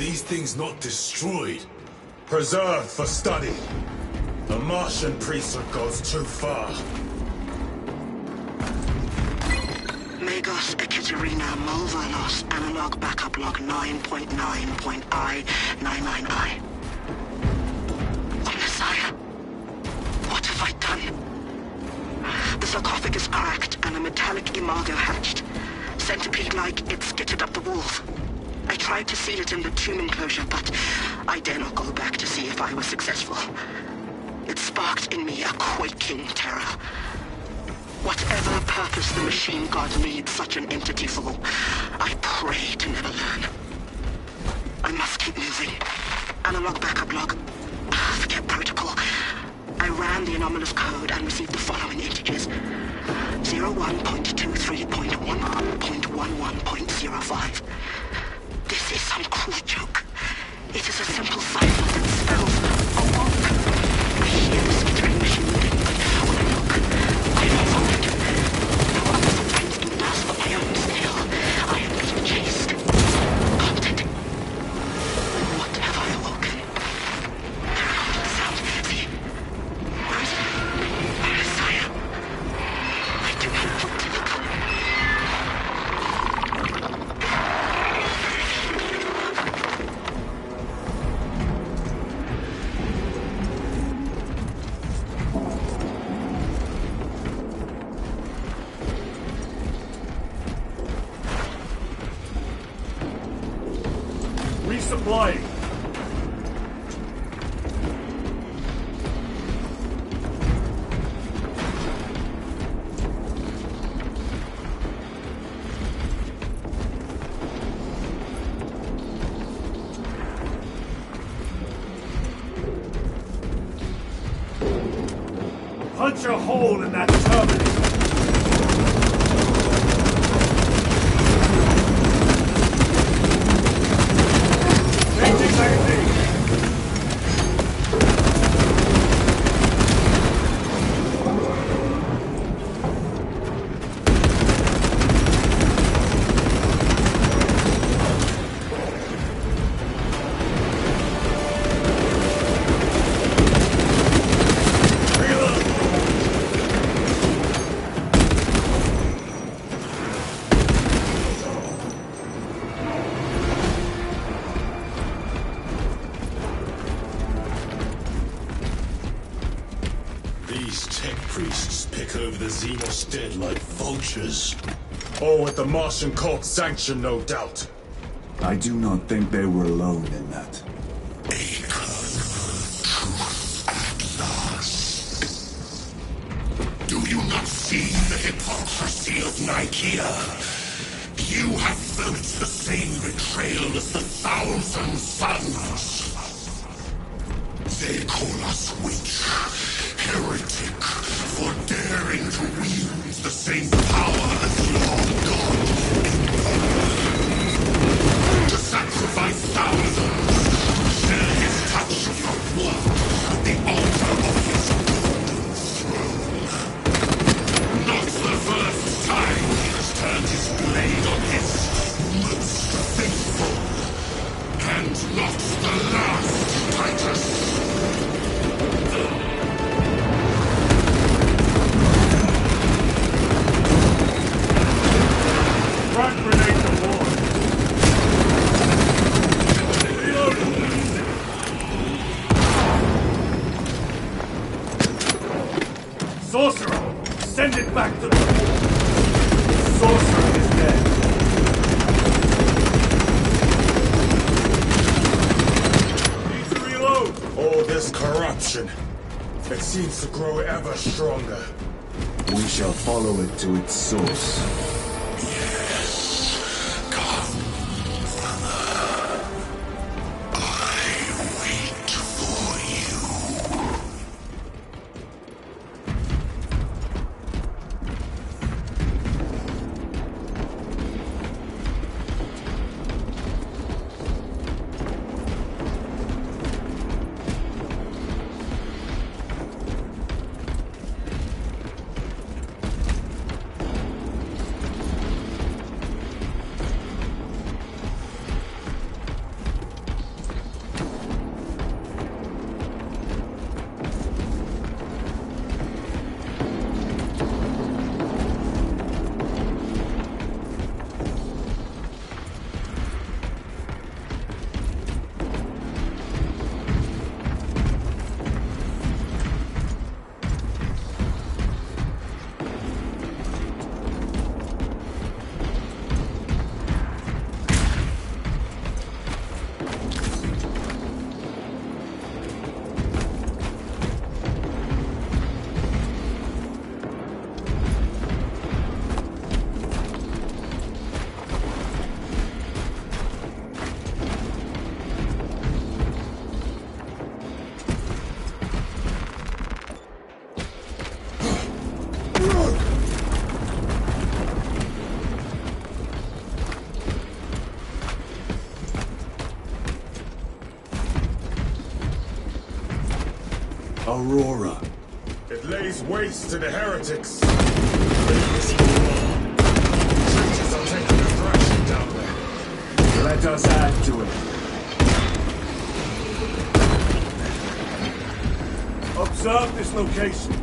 these things not destroyed? Preserved for study. The Martian priesthood goes too far. Magos Ekaterina Mulvalos analog backup log 9.9.I99I. Messiah, what have I done? The sarcophagus cracked and a metallic imago hatched. Centipede-like, it skittered up the walls. I tried to seal it in the tomb enclosure, but I dare not go back to see if I was successful. It sparked in me a quaking terror. Whatever purpose the machine god needs such an entity for, I pray to never learn. I must keep moving. Analog backup log. Forget protocol. I ran the anomalous code and received the following integers. 01.23.1.11.05. This is some cruel joke. It is a simple cipher that spells awoke. I hear the skittering machine moving, but when I look, I don't find it. No other sometimes do this for my own skill. I am being chased. Haunted. What have I awoken? There are the sound. See? Where is it? Messiah. I do not know what to look. Resupplying. Punch a hole in that terminal. Changing magazine. These tech priests pick over the Xenos dead like vultures. All with the Martian cult's sanction, no doubt. I do not think they were alone in that. Do you not see the hypocrisy of Nicaea? You have felt the same betrayal as the Thousand Sons. They call us witch, heretic, for daring to wield the same power as your god. To sacrifice thousands, share his touch of your blood at the altar of his golden throne. Not the first time he has turned his blade on his most faithful. And not the last, Titus. Front grenade to war. Sorcerer, send it back to the Sorcerer is dead. Need to reload. All this corruption. It seems to grow ever stronger. We shall follow it to its source. Aurora. It lays waste to the heretics. Creatures are taking a thrashing down there. Let us add to it. Observe this location.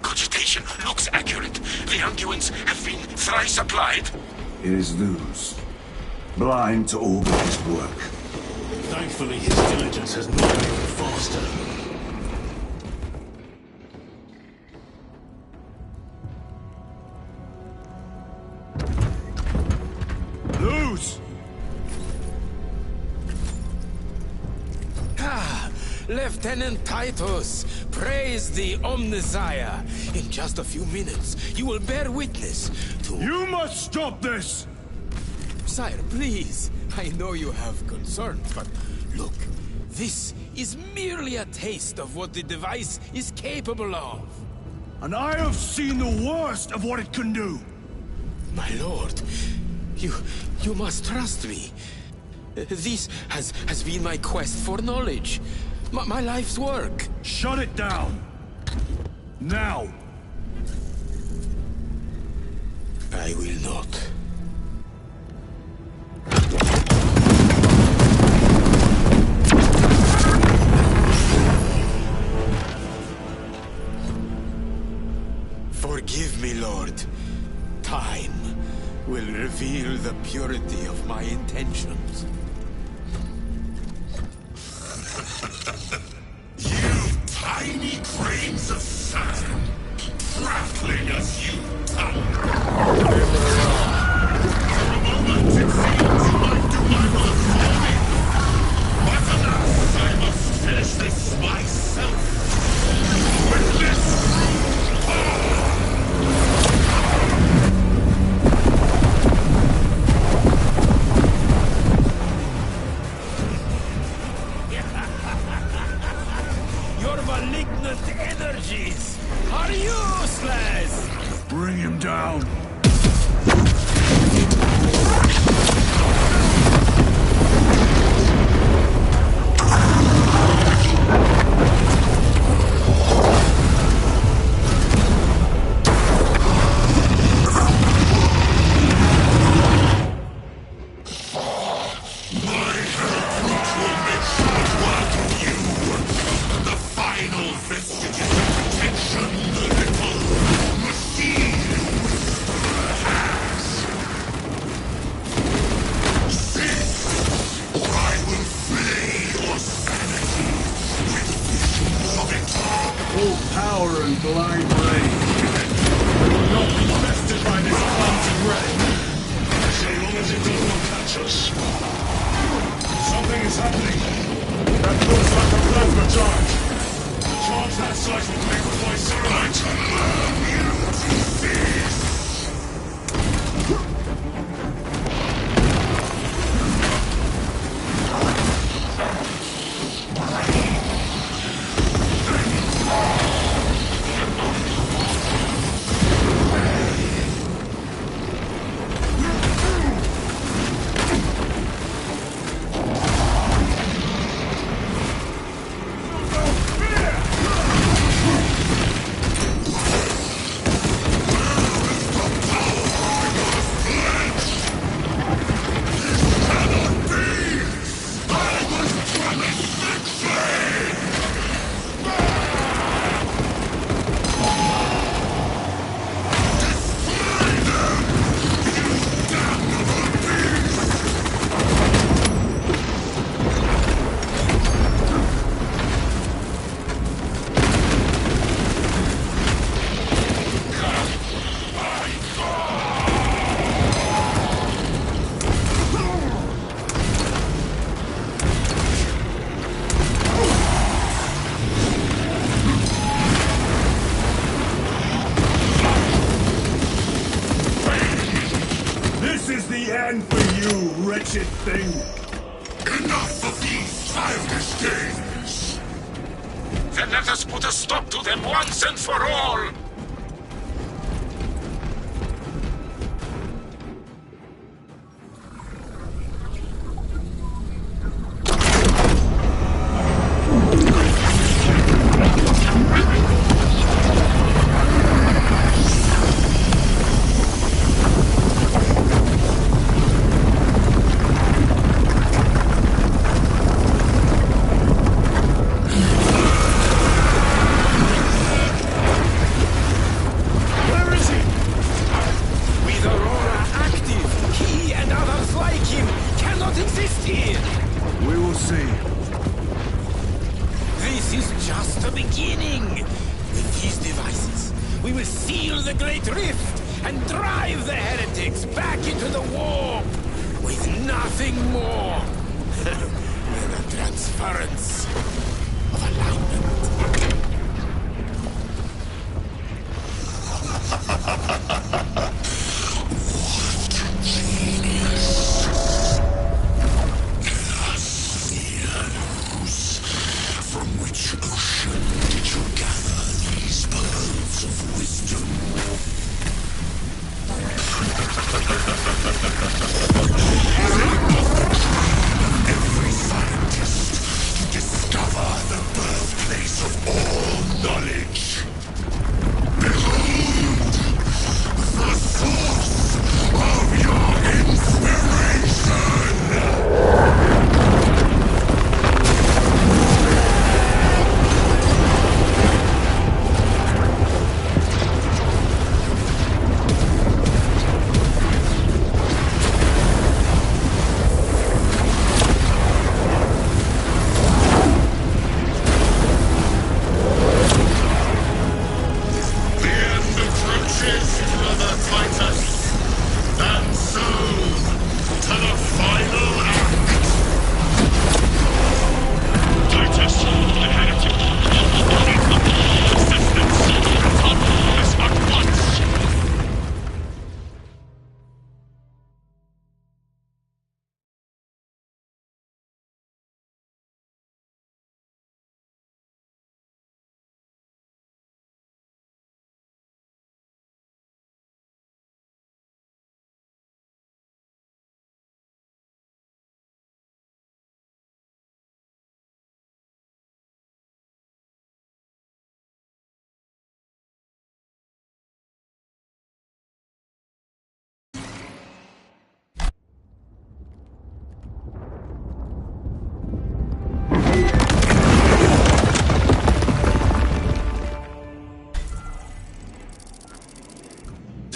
Cogitation looks accurate. The unguents have been thrice applied. It is Luz, blind to all but his work. Thankfully, his diligence has not made him faster. Luz! Ah, Lieutenant Titus, praise the Omnissiah. In just a few minutes, you will bear witness to... You must stop this! Sire, please. I know you have concerns, but look, this is merely a taste of what the device is capable of. And I have seen the worst of what it can do. My lord, you must trust me. This has been my quest for knowledge. My life's work. Shut it down. Now. I will not. Forgive me, Lord. Time will reveal the purity of my intentions. You tiny grains of sand, prattling as you tongue. For a moment it seemed you might do my work for me. But alas, I must finish this myself. With this Your malignant energies are useless! Bring him down. Power and blind rage. We will not be bested by this planted wreck. So long as it does not catch us. Something is happening. That looks like a plasma charge. A charge that size will make the place right. Learn you to cease. This is the end for you, wretched thing! Enough of these childish games! Then let us put a stop to them once and for all!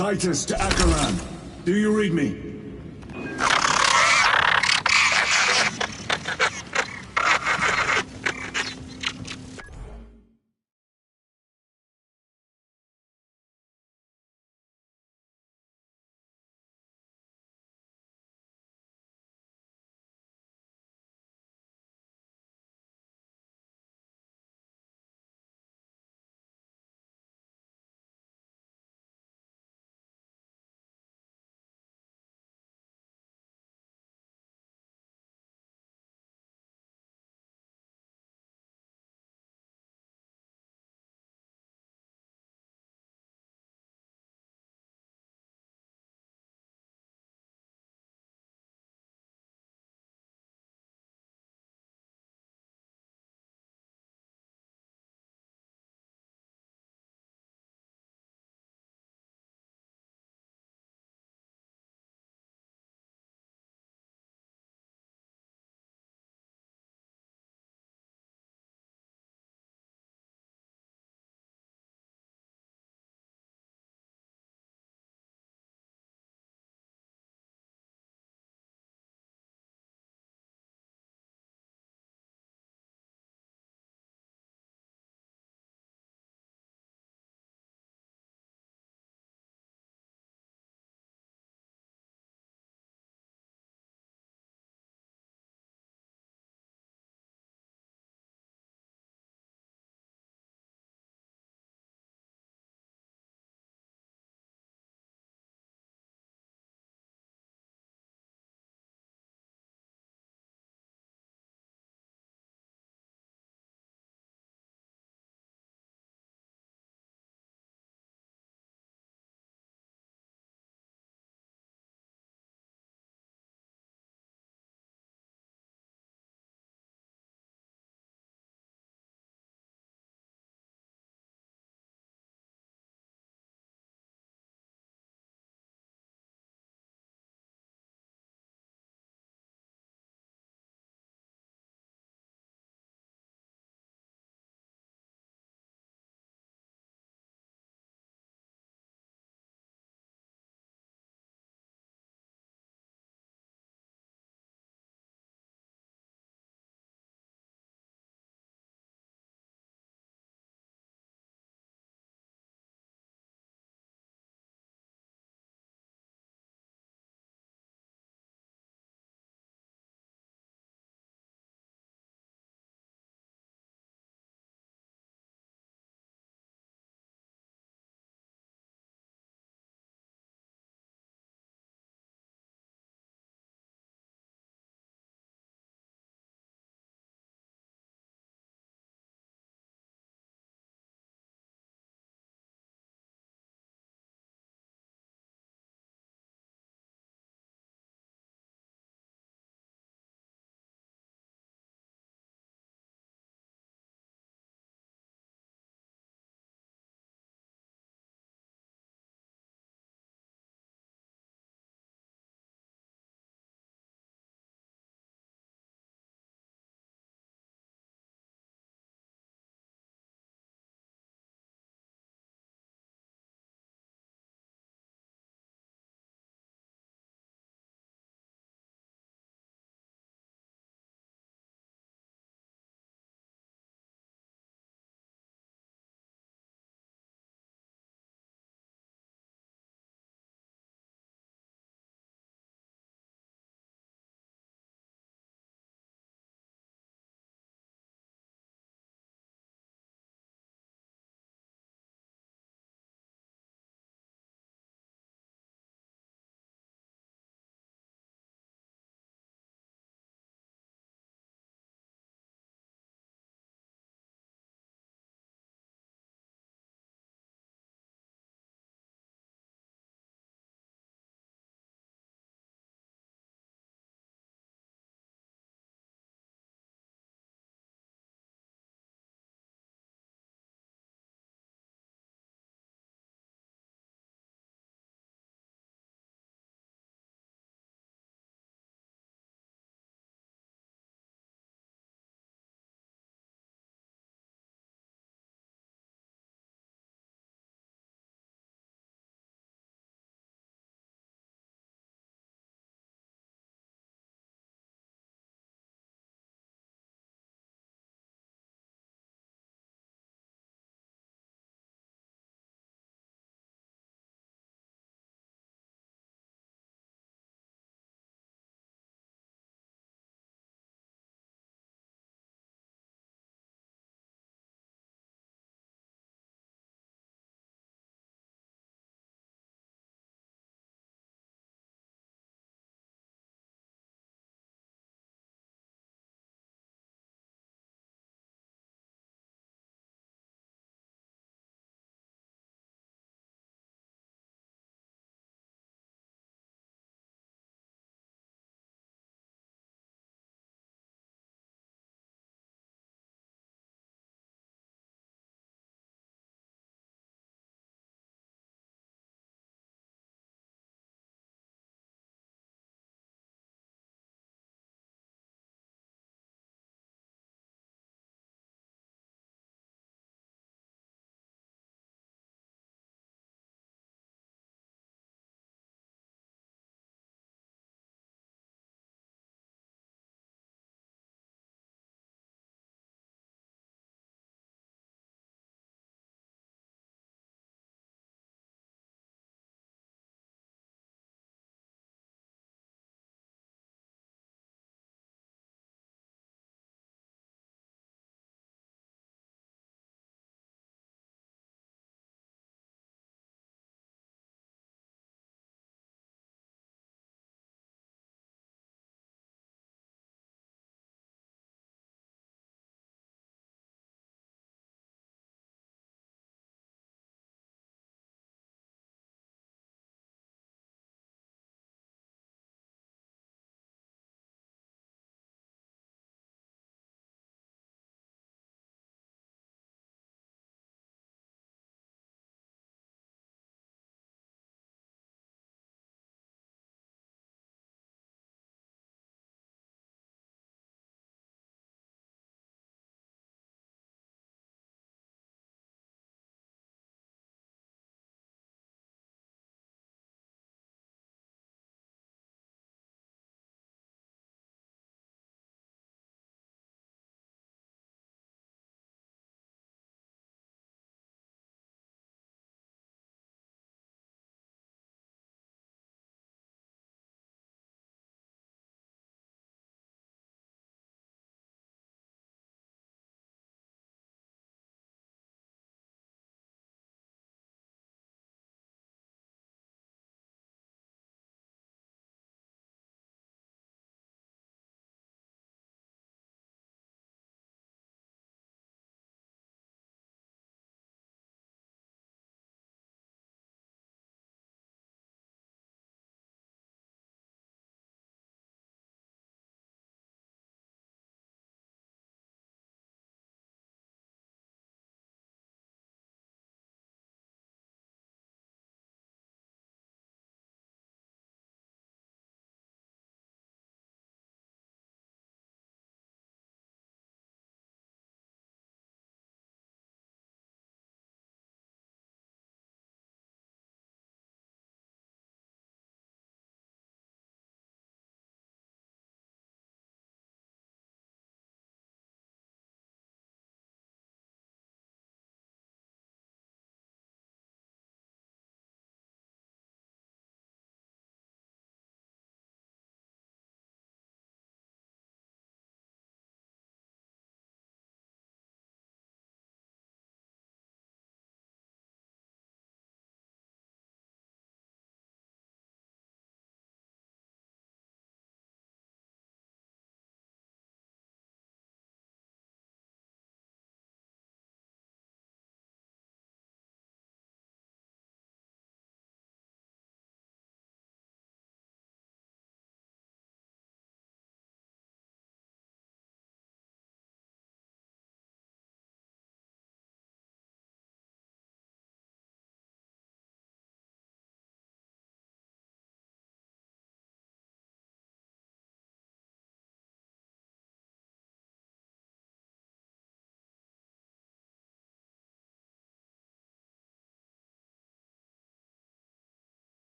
Titus to Acheran. Do you read me?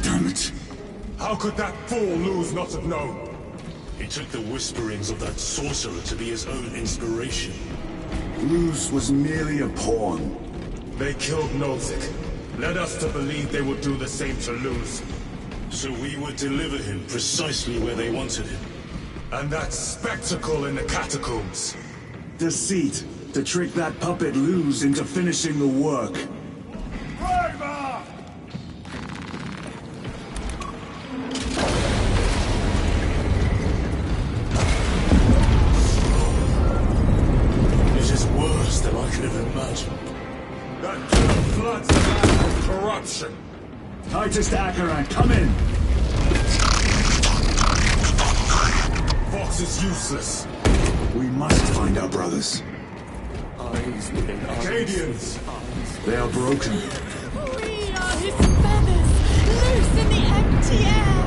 Damn it. How could that fool Luz not have known? He took the whisperings of that sorcerer to be his own inspiration. Luz was merely a pawn. They killed Nozick, led us to believe they would do the same to Luz. So we would deliver him precisely where they wanted him. And that spectacle in the catacombs. Deceit, to trick that puppet Luz into finishing the work. It is worse than I could have imagined. That killer floods the land with corruption. Titus Akaran, come in! Fox is useless. We must find our brothers. Acadians! They are broken. We are his feathers, loose in the empty air.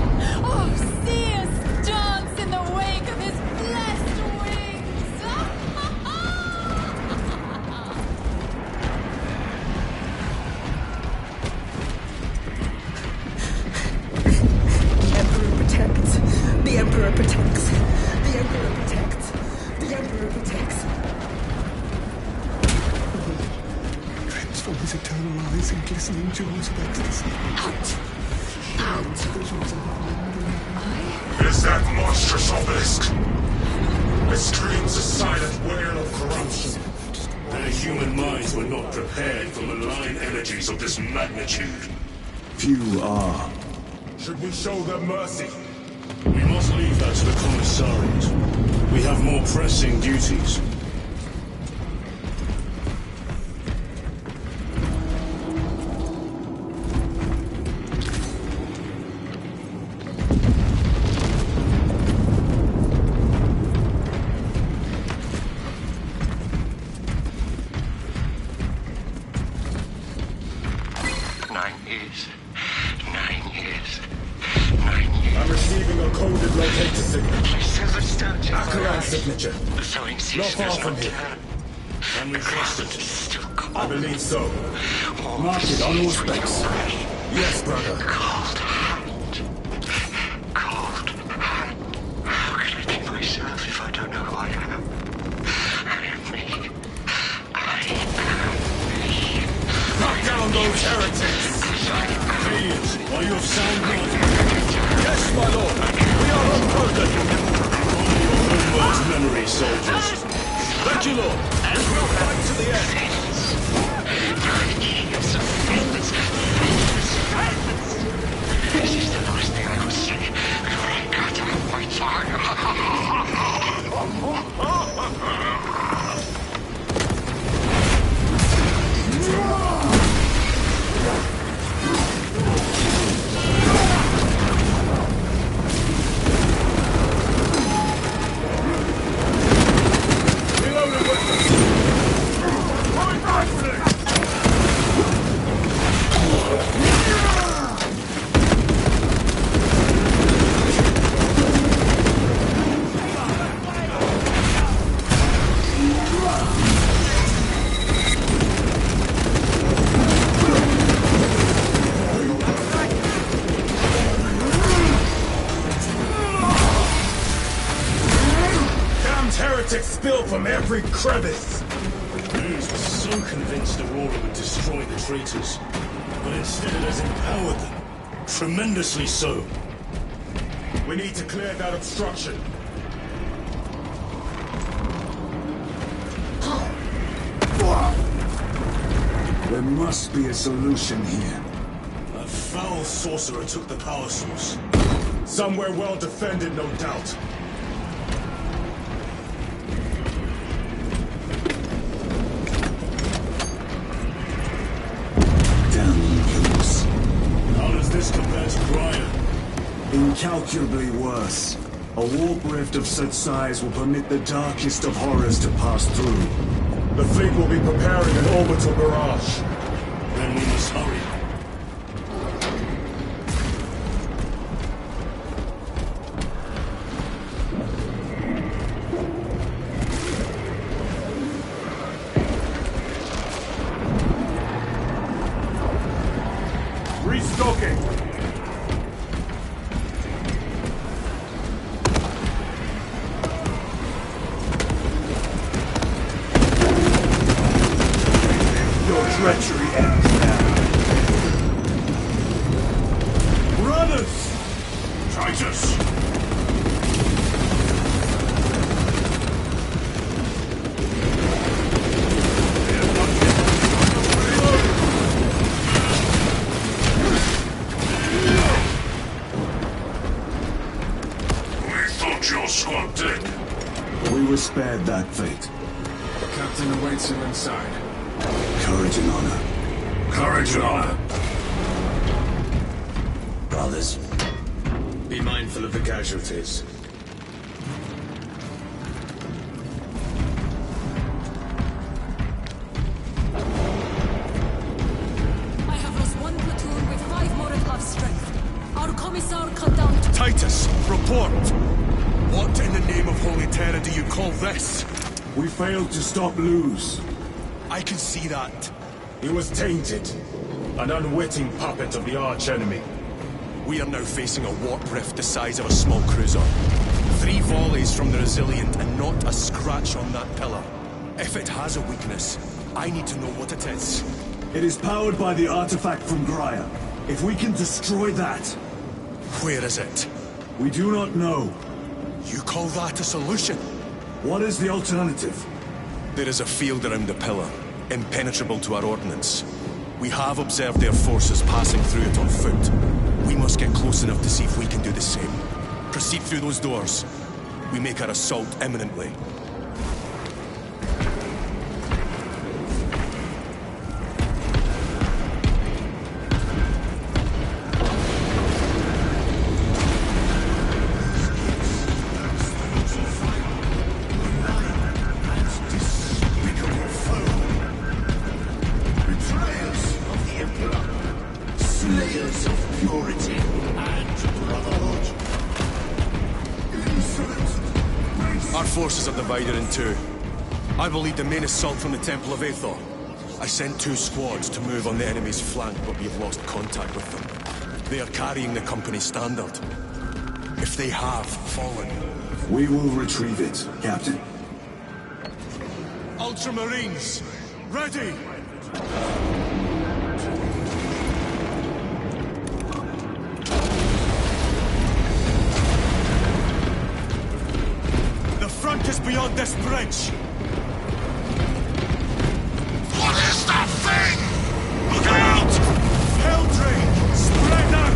Oh, see us dance in the wake of his blessed wings. The Emperor protects. The Emperor protects. The Emperor protects. The Emperor protects. Transform his eternal eyes in glistening jewels of ecstasy. Out! Out! Is that monstrous obelisk? It screams a silent wail of corruption. Their human minds were not prepared for malign energies of this magnitude. Few are. Should we show them mercy? We must leave that to the commissariat. We have more pressing duties. I'm receiving a coded locator signal. Akaran's signature. Not far from here. Can we trust it? I believe so. Mark it on all specs. Yes, brother. Cold hand. Cold hand. How can I be myself if I don't know who I am? I am me. I am me. Knock down those heretics! Please, are you of sound mind? Yes, my lord! We are unbroken! Honor your homeworld's memory, soldiers. Thank you, lord! And we'll fight to the end! This is the last thing I will say before I cut out my Heretics spill from every crevice! Luz was so convinced Aurora would destroy the traitors, but instead it has empowered them. Tremendously so. We need to clear that obstruction. There must be a solution here. That foul sorcerer took the power source. Somewhere well defended, no doubt. How does this compare to prior? Incalculably worse. A warp rift of such size will permit the darkest of horrors to pass through. The fleet will be preparing an orbital barrage. Then we must hurry. talking. Your treachery ends now. Runners! Titus! Your squad dead. We were spared that fate. Captain awaits him inside. Courage and honor. Courage and honor. Brothers, be mindful of the casualties. I have lost one platoon with 5 more at half strength. Our commissar cut down to... Titus, report! What in the name of Holy Terror do you call this? We failed to stop Luz. I can see that. He was tainted. An unwitting puppet of the arch-enemy. We are now facing a warp rift the size of a small cruiser. 3 volleys from the Resilient and not a scratch on that pillar. If it has a weakness, I need to know what it is. It is powered by the artifact from Graia. If we can destroy that... Where is it? We do not know. You call that a solution? What is the alternative? There is a field around the pillar, impenetrable to our ordnance. We have observed their forces passing through it on foot. We must get close enough to see if we can do the same. Proceed through those doors. We make our assault imminently. Our forces are divided in 2. I will lead the main assault from the Temple of Aethor. I sent 2 squads to move on the enemy's flank, but we have lost contact with them. They are carrying the company's standard. If they have fallen... We will retrieve it, Captain. Ultramarines, ready! The front is beyond this bridge! What is that thing? Look out! Helldrake, spread out!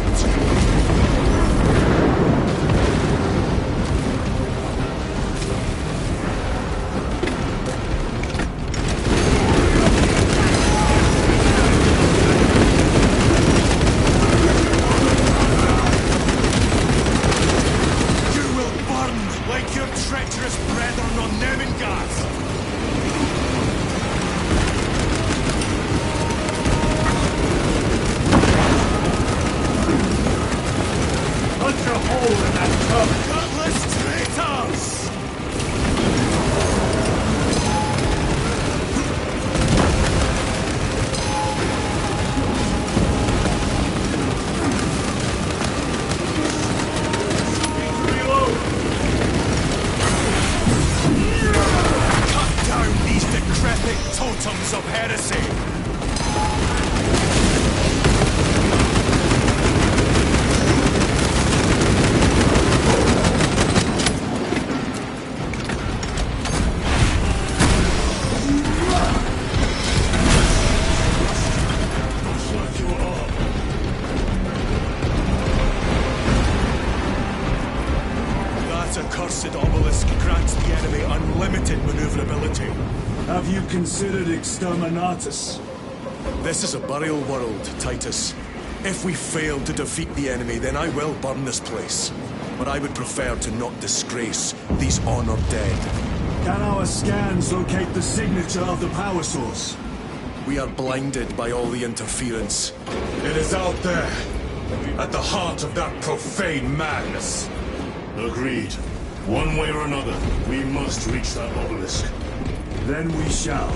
Treacherous brethren on Nemengath! Punch a hole in that cup! Gutless traitors! Totems of heresy! That accursed obelisk grants the enemy unlimited maneuverability. Have you considered Exterminatus? This is a burial world, Titus. If we fail to defeat the enemy, then I will burn this place. But I would prefer to not disgrace these honored dead. Can our scans locate the signature of the power source? We are blinded by all the interference. It is out there, at the heart of that profane madness. Agreed. One way or another, we must reach that obelisk. Then we shall.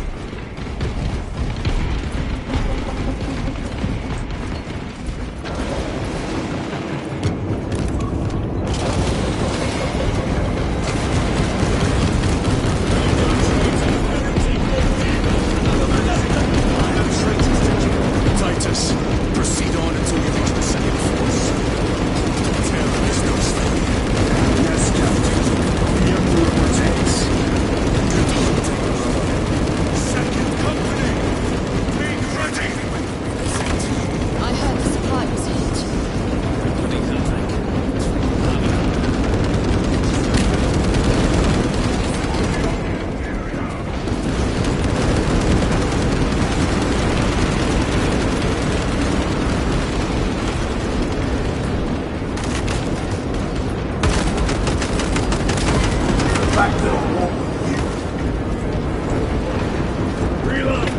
traitors. Proceed on until you reach the second force. Tell them there's no staying. Yes, Captain. The Emperor protects. Good hunting, brother. Second company! Be ready! I heard the supply was hit. What is that like? Back to the wall. Reload!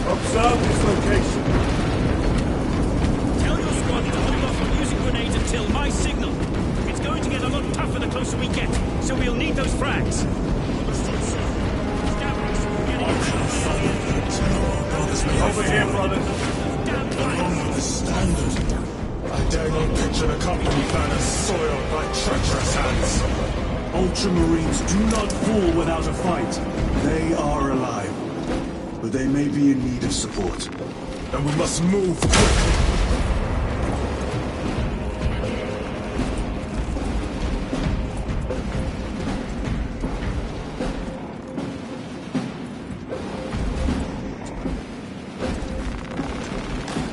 Observe this location. Tell your squad to hold off on using grenades until my signal. It's going to get a lot tougher the closer we get, so we'll need those frags. Over here, brothers. Along with the standard. I dare not picture the company banners soiled by treacherous hands. Ultramarines do not fall without a fight. They are alive. But they may be in need of support. And we must move quickly.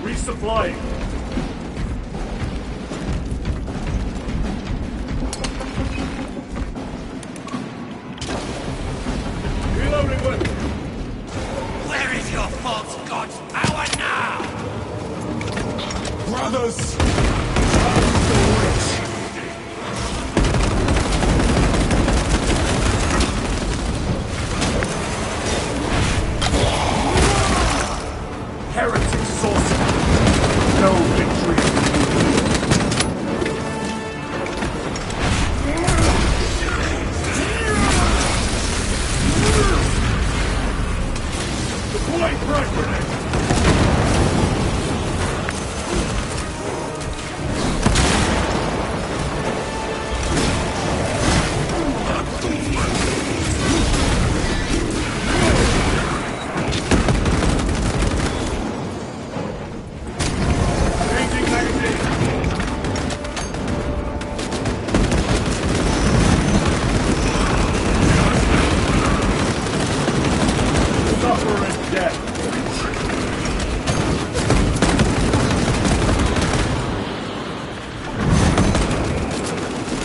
Resupplying. Reloading weapon. Where is your false god's power now? Brothers! Heretic sorcery. No victory. Deploy frag grenade. Changing magazine. Suffer and death.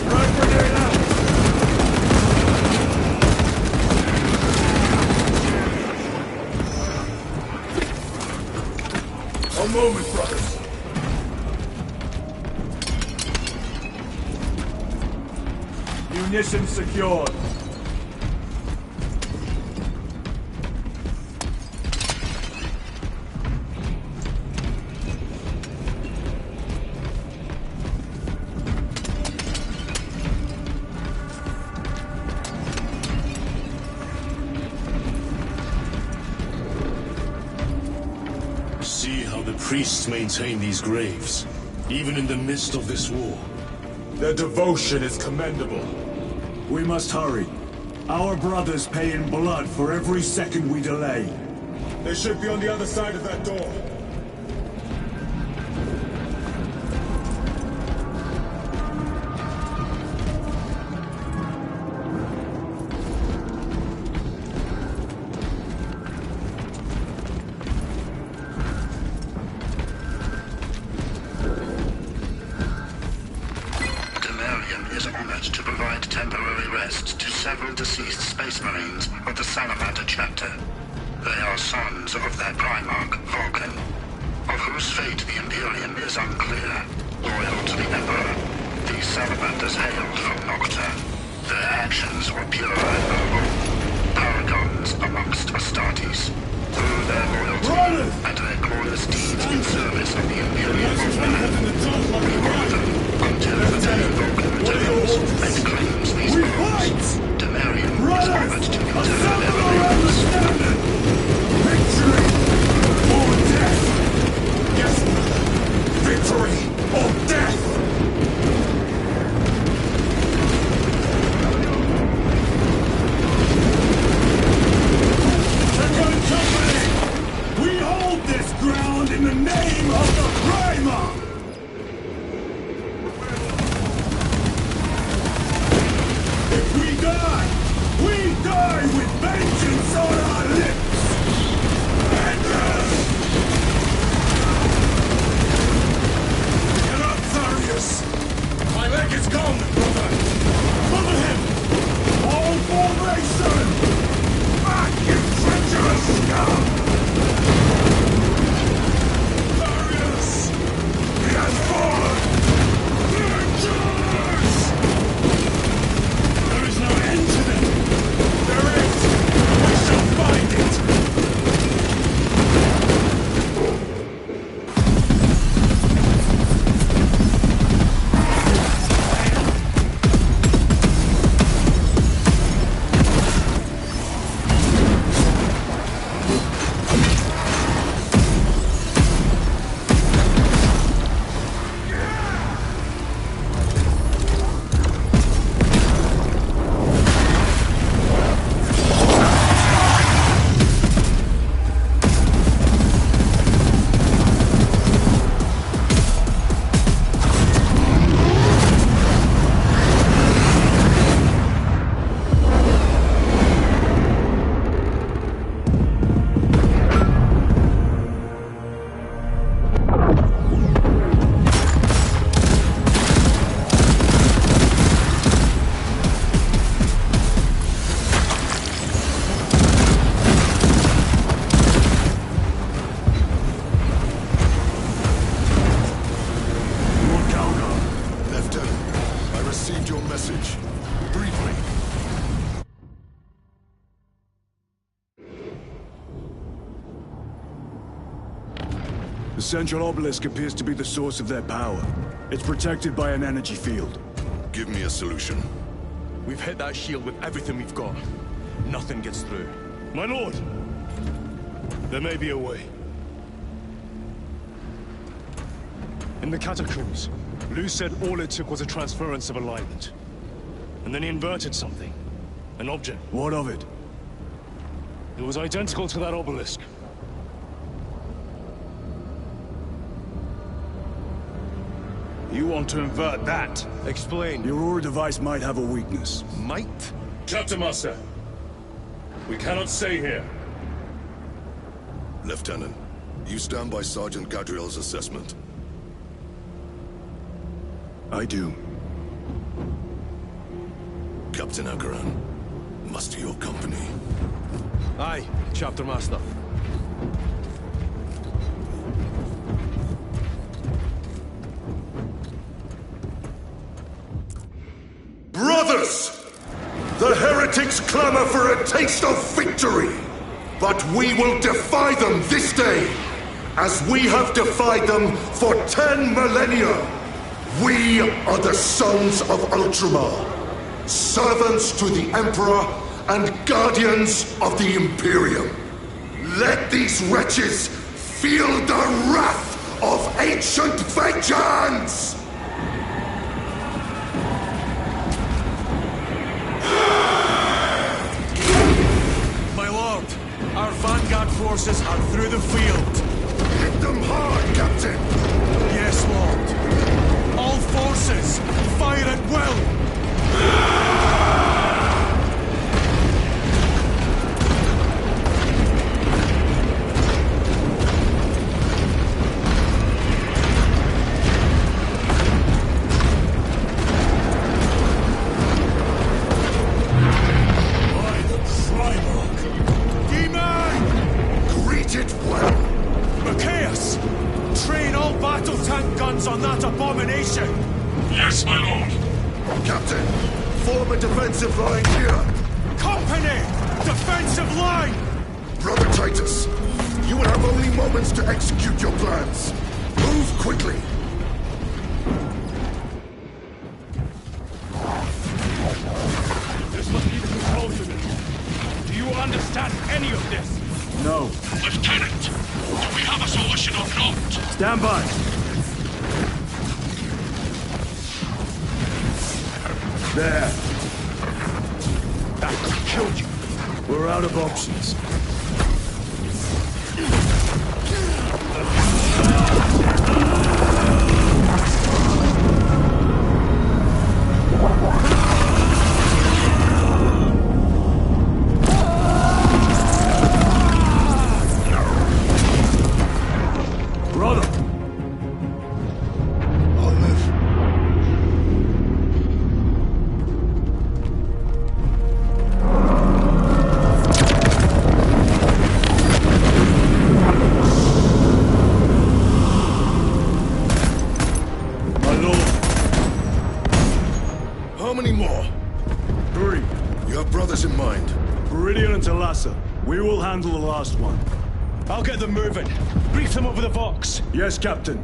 Frag grenade out. A moment, brothers. Munitions secured. See how the priests maintain these graves. even in the midst of this war. Their devotion is commendable. We must hurry. Our brothers pay in blood for every second we delay. They should be on the other side of that door. Several deceased Space Marines of the Salamander chapter. They are sons of their Primarch, Vulcan, of whose fate the Imperium is unclear. Loyal to the Emperor, these Salamanders hailed from Nocta. Their actions were pure and noble, paragons amongst Astartes. Through their loyalty and their glorious deeds in service of the Imperium of Man, we honor them until the day Vulcan returns and claims these bones. Demarion is honored to consider their remains. Victory or death! Yes, victory or death! Second Company! We hold this ground in the name of the Primarch! We die with vengeance on our lips! Get up, Tharius! My leg is gone, brother! Cover him! All formation! Back, you treacherous scum! Tharius! He has fallen! Vengeance! There is no end to them! There is! We shall find it! The central obelisk appears to be the source of their power. It's protected by an energy field. Give me a solution. We've hit that shield with everything we've got. Nothing gets through. My lord! There may be a way. In the catacombs, Lu said all it took was a transference of alignment. And then he inverted something. An object. What of it? It was identical to that obelisk. You want to invert that? Explain. Your Aura device might have a weakness. Might? Chapter Master, we cannot stay here. Lieutenant, you stand by Sergeant Gadriel's assessment. I do. Captain Akaran, muster your company. Aye, Chapter Master. Brothers! The heretics clamor for a taste of victory! But we will defy them this day, as we have defied them for 10 millennia! We are the sons of Ultramar, servants to the Emperor and guardians of the Imperium. Let these wretches feel the wrath of ancient vengeance! My lord, our vanguard forces are through the field. Hit them hard, Captain! Yes, lord. All forces, fire at will! On that abomination! Yes, my lord. Captain, form a defensive line here. Company! Defensive line! Brother Titus, you will have only moments to execute your plans. Move quickly. This must be the control unit. Do you understand any of this? No. Lieutenant, do we have a solution or not? Stand by. There. That could kill you. We're out of options. Brother! I'll live. How many more? 3. You have brothers in mind? Viridian and Talassa. We will handle the last one. I'll get them moving. Brief them over the Vox. Yes, Captain.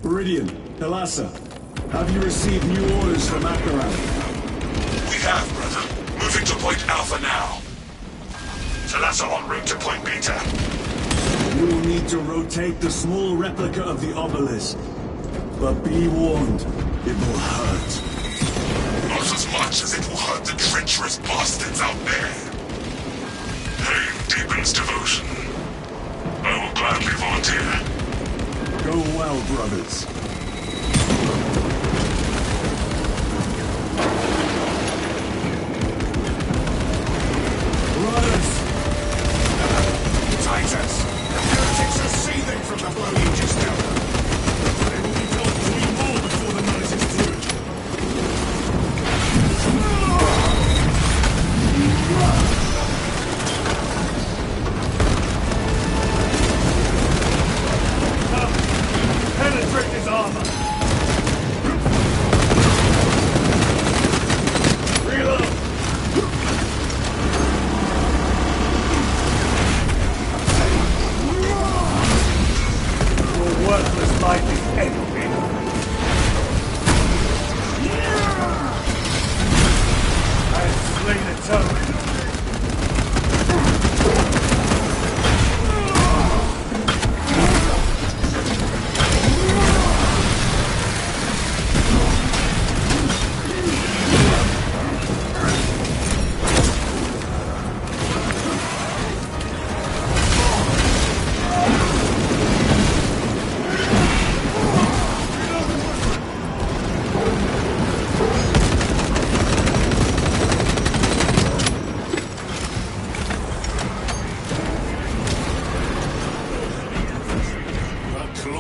Viridian, Talassa, have you received new orders from Akaran? We have, brother. Moving to Point Alpha now. Talassa en route to Point Beta. You will need to rotate the small replica of the obelisk. But be warned, it will hurt. Not as much as it will hurt the treacherous bastards out there. Pain deepens devotion. I will gladly volunteer. Go well, brothers. Titus! The heretics are seething from the blow you just dealt. They will be told to do more before the night is through. Penetrate his armor! Reload! Your worthless life is empty. I have slain a toad.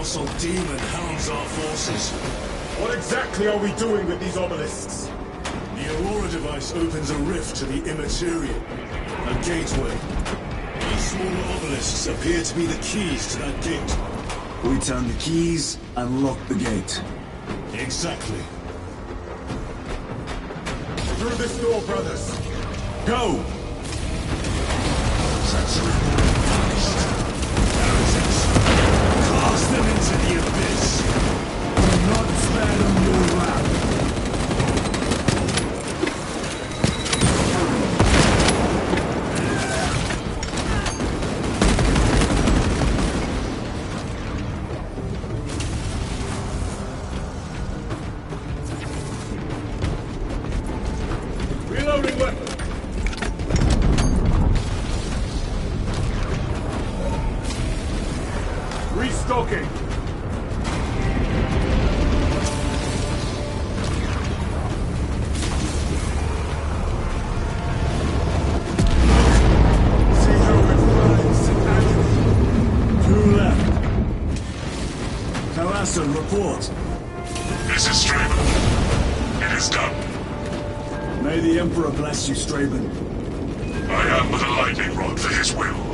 colossal demon hounds our forces. What exactly are we doing with these obelisks? The Aurora device opens a rift to the immaterial, a gateway. These smaller obelisks appear to be the keys to that gate. We turn the keys and lock the gate. Exactly. Through this door, brothers. Go! Cast them into the abyss! Do not spare them your wrath. Restocking! See how it finds an agony. 2 left. Talassa, report. This is Straben. It is done. May the Emperor bless you, Straben. I am but a lightning rod for his will.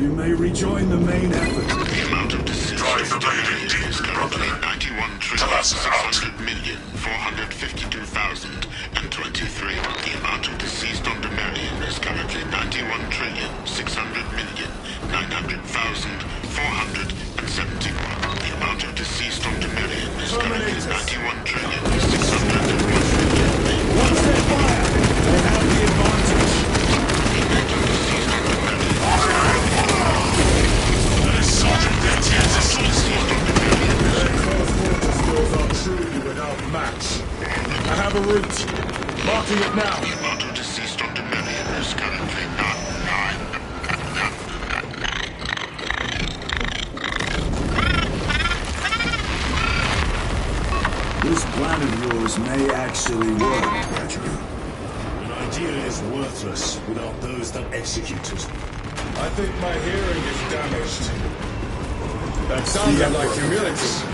You may rejoin the main effort. The amount of deceased... Drive the blade indeed, brother. 91,452,023. The amount of deceased on Demarion is currently 91,600,900,471. The amount of deceased on Demarion is currently 91,601,000,000. Once they fire, they have the advantage. The amount of deceased on Demarion is Skills are truly without match. I have a route. Marking it now. The amount of deceased on Demarion is currently 9. This plan of yours may actually work, Graduate. An idea is worthless without those that execute it. I think my hearing is damaged. That sounded like humility.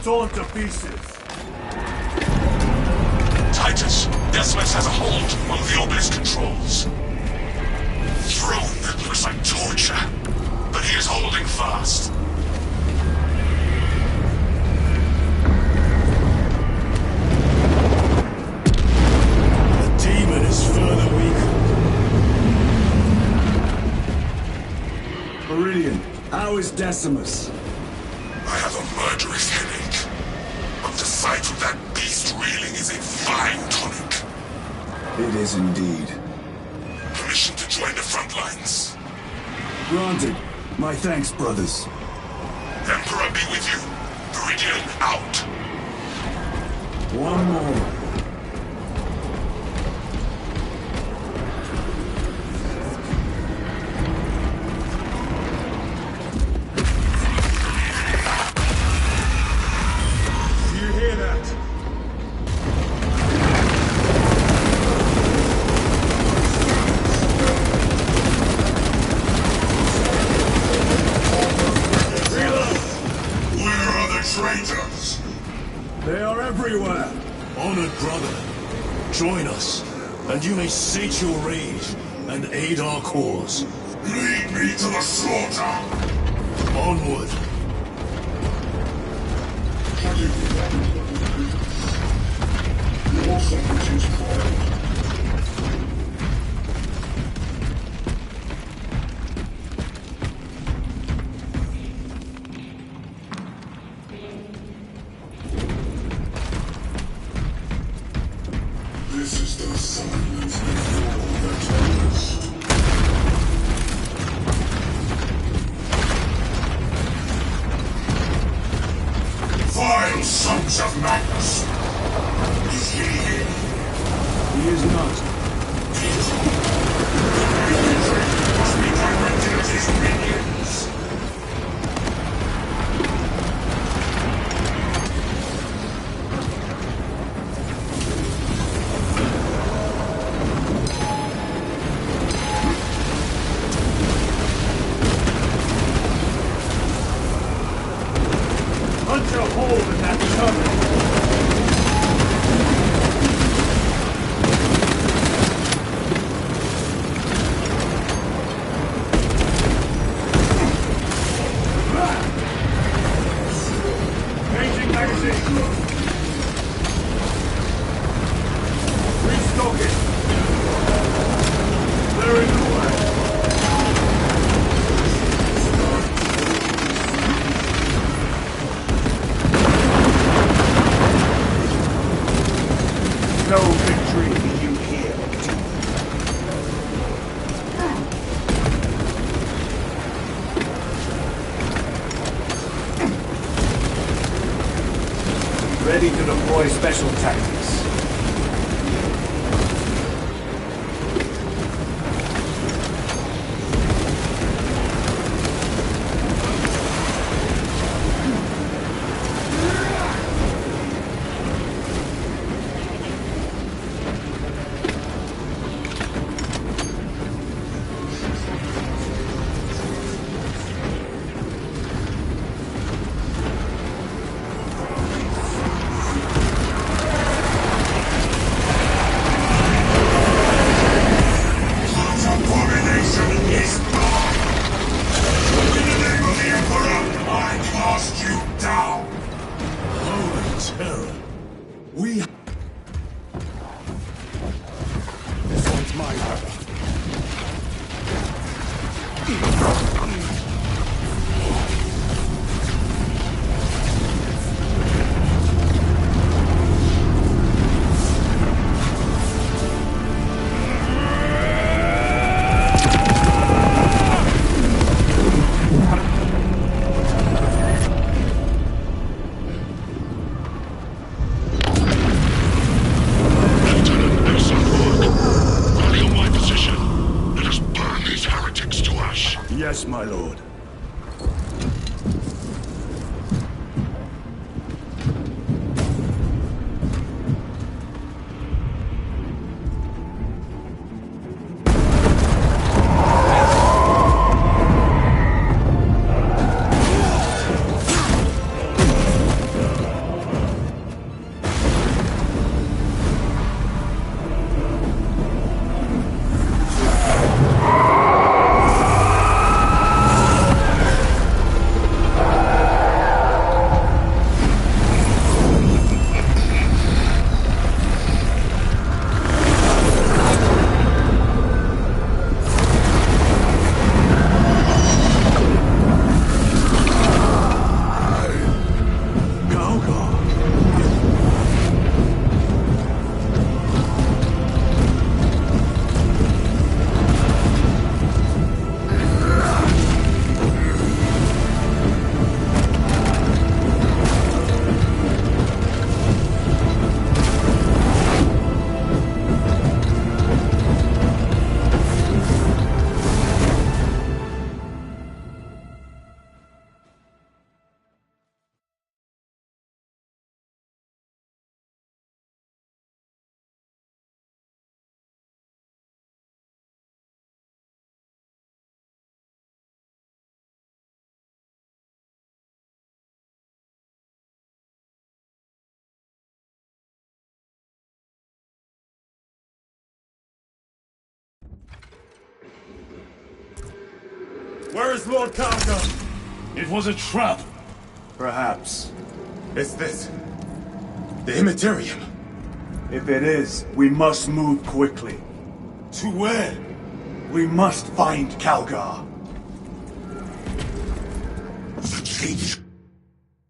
torn to pieces. Titus, Decimus has a hold on the obelisk controls. Throne that looks like torture, but he is holding fast. The demon is further weakened. Meridian, how is Decimus? I have a murderous headache, but the sight of that beast reeling is a fine tonic. It is indeed. Permission to join the front lines. Granted. My thanks, brothers. Emperor be with you. Meridian out. One more. Traitors! They are everywhere! Honored brother, join us, and you may sate your rage and aid our cause. Lead me to the slaughter! Onward! Your support is called. This is the silence before the tempest. Vile sons of madness! Is he here? He is not. Must be directed at his minions! Punch a hole in that cover! Changing magazine! Restock it! Clearing the way! No victory for you here, ready to deploy special tactics. Where is Lord Calgar? It was a trap. Perhaps. Is this the Immaterium? If it is, we must move quickly. To where? We must find Calgar. The cage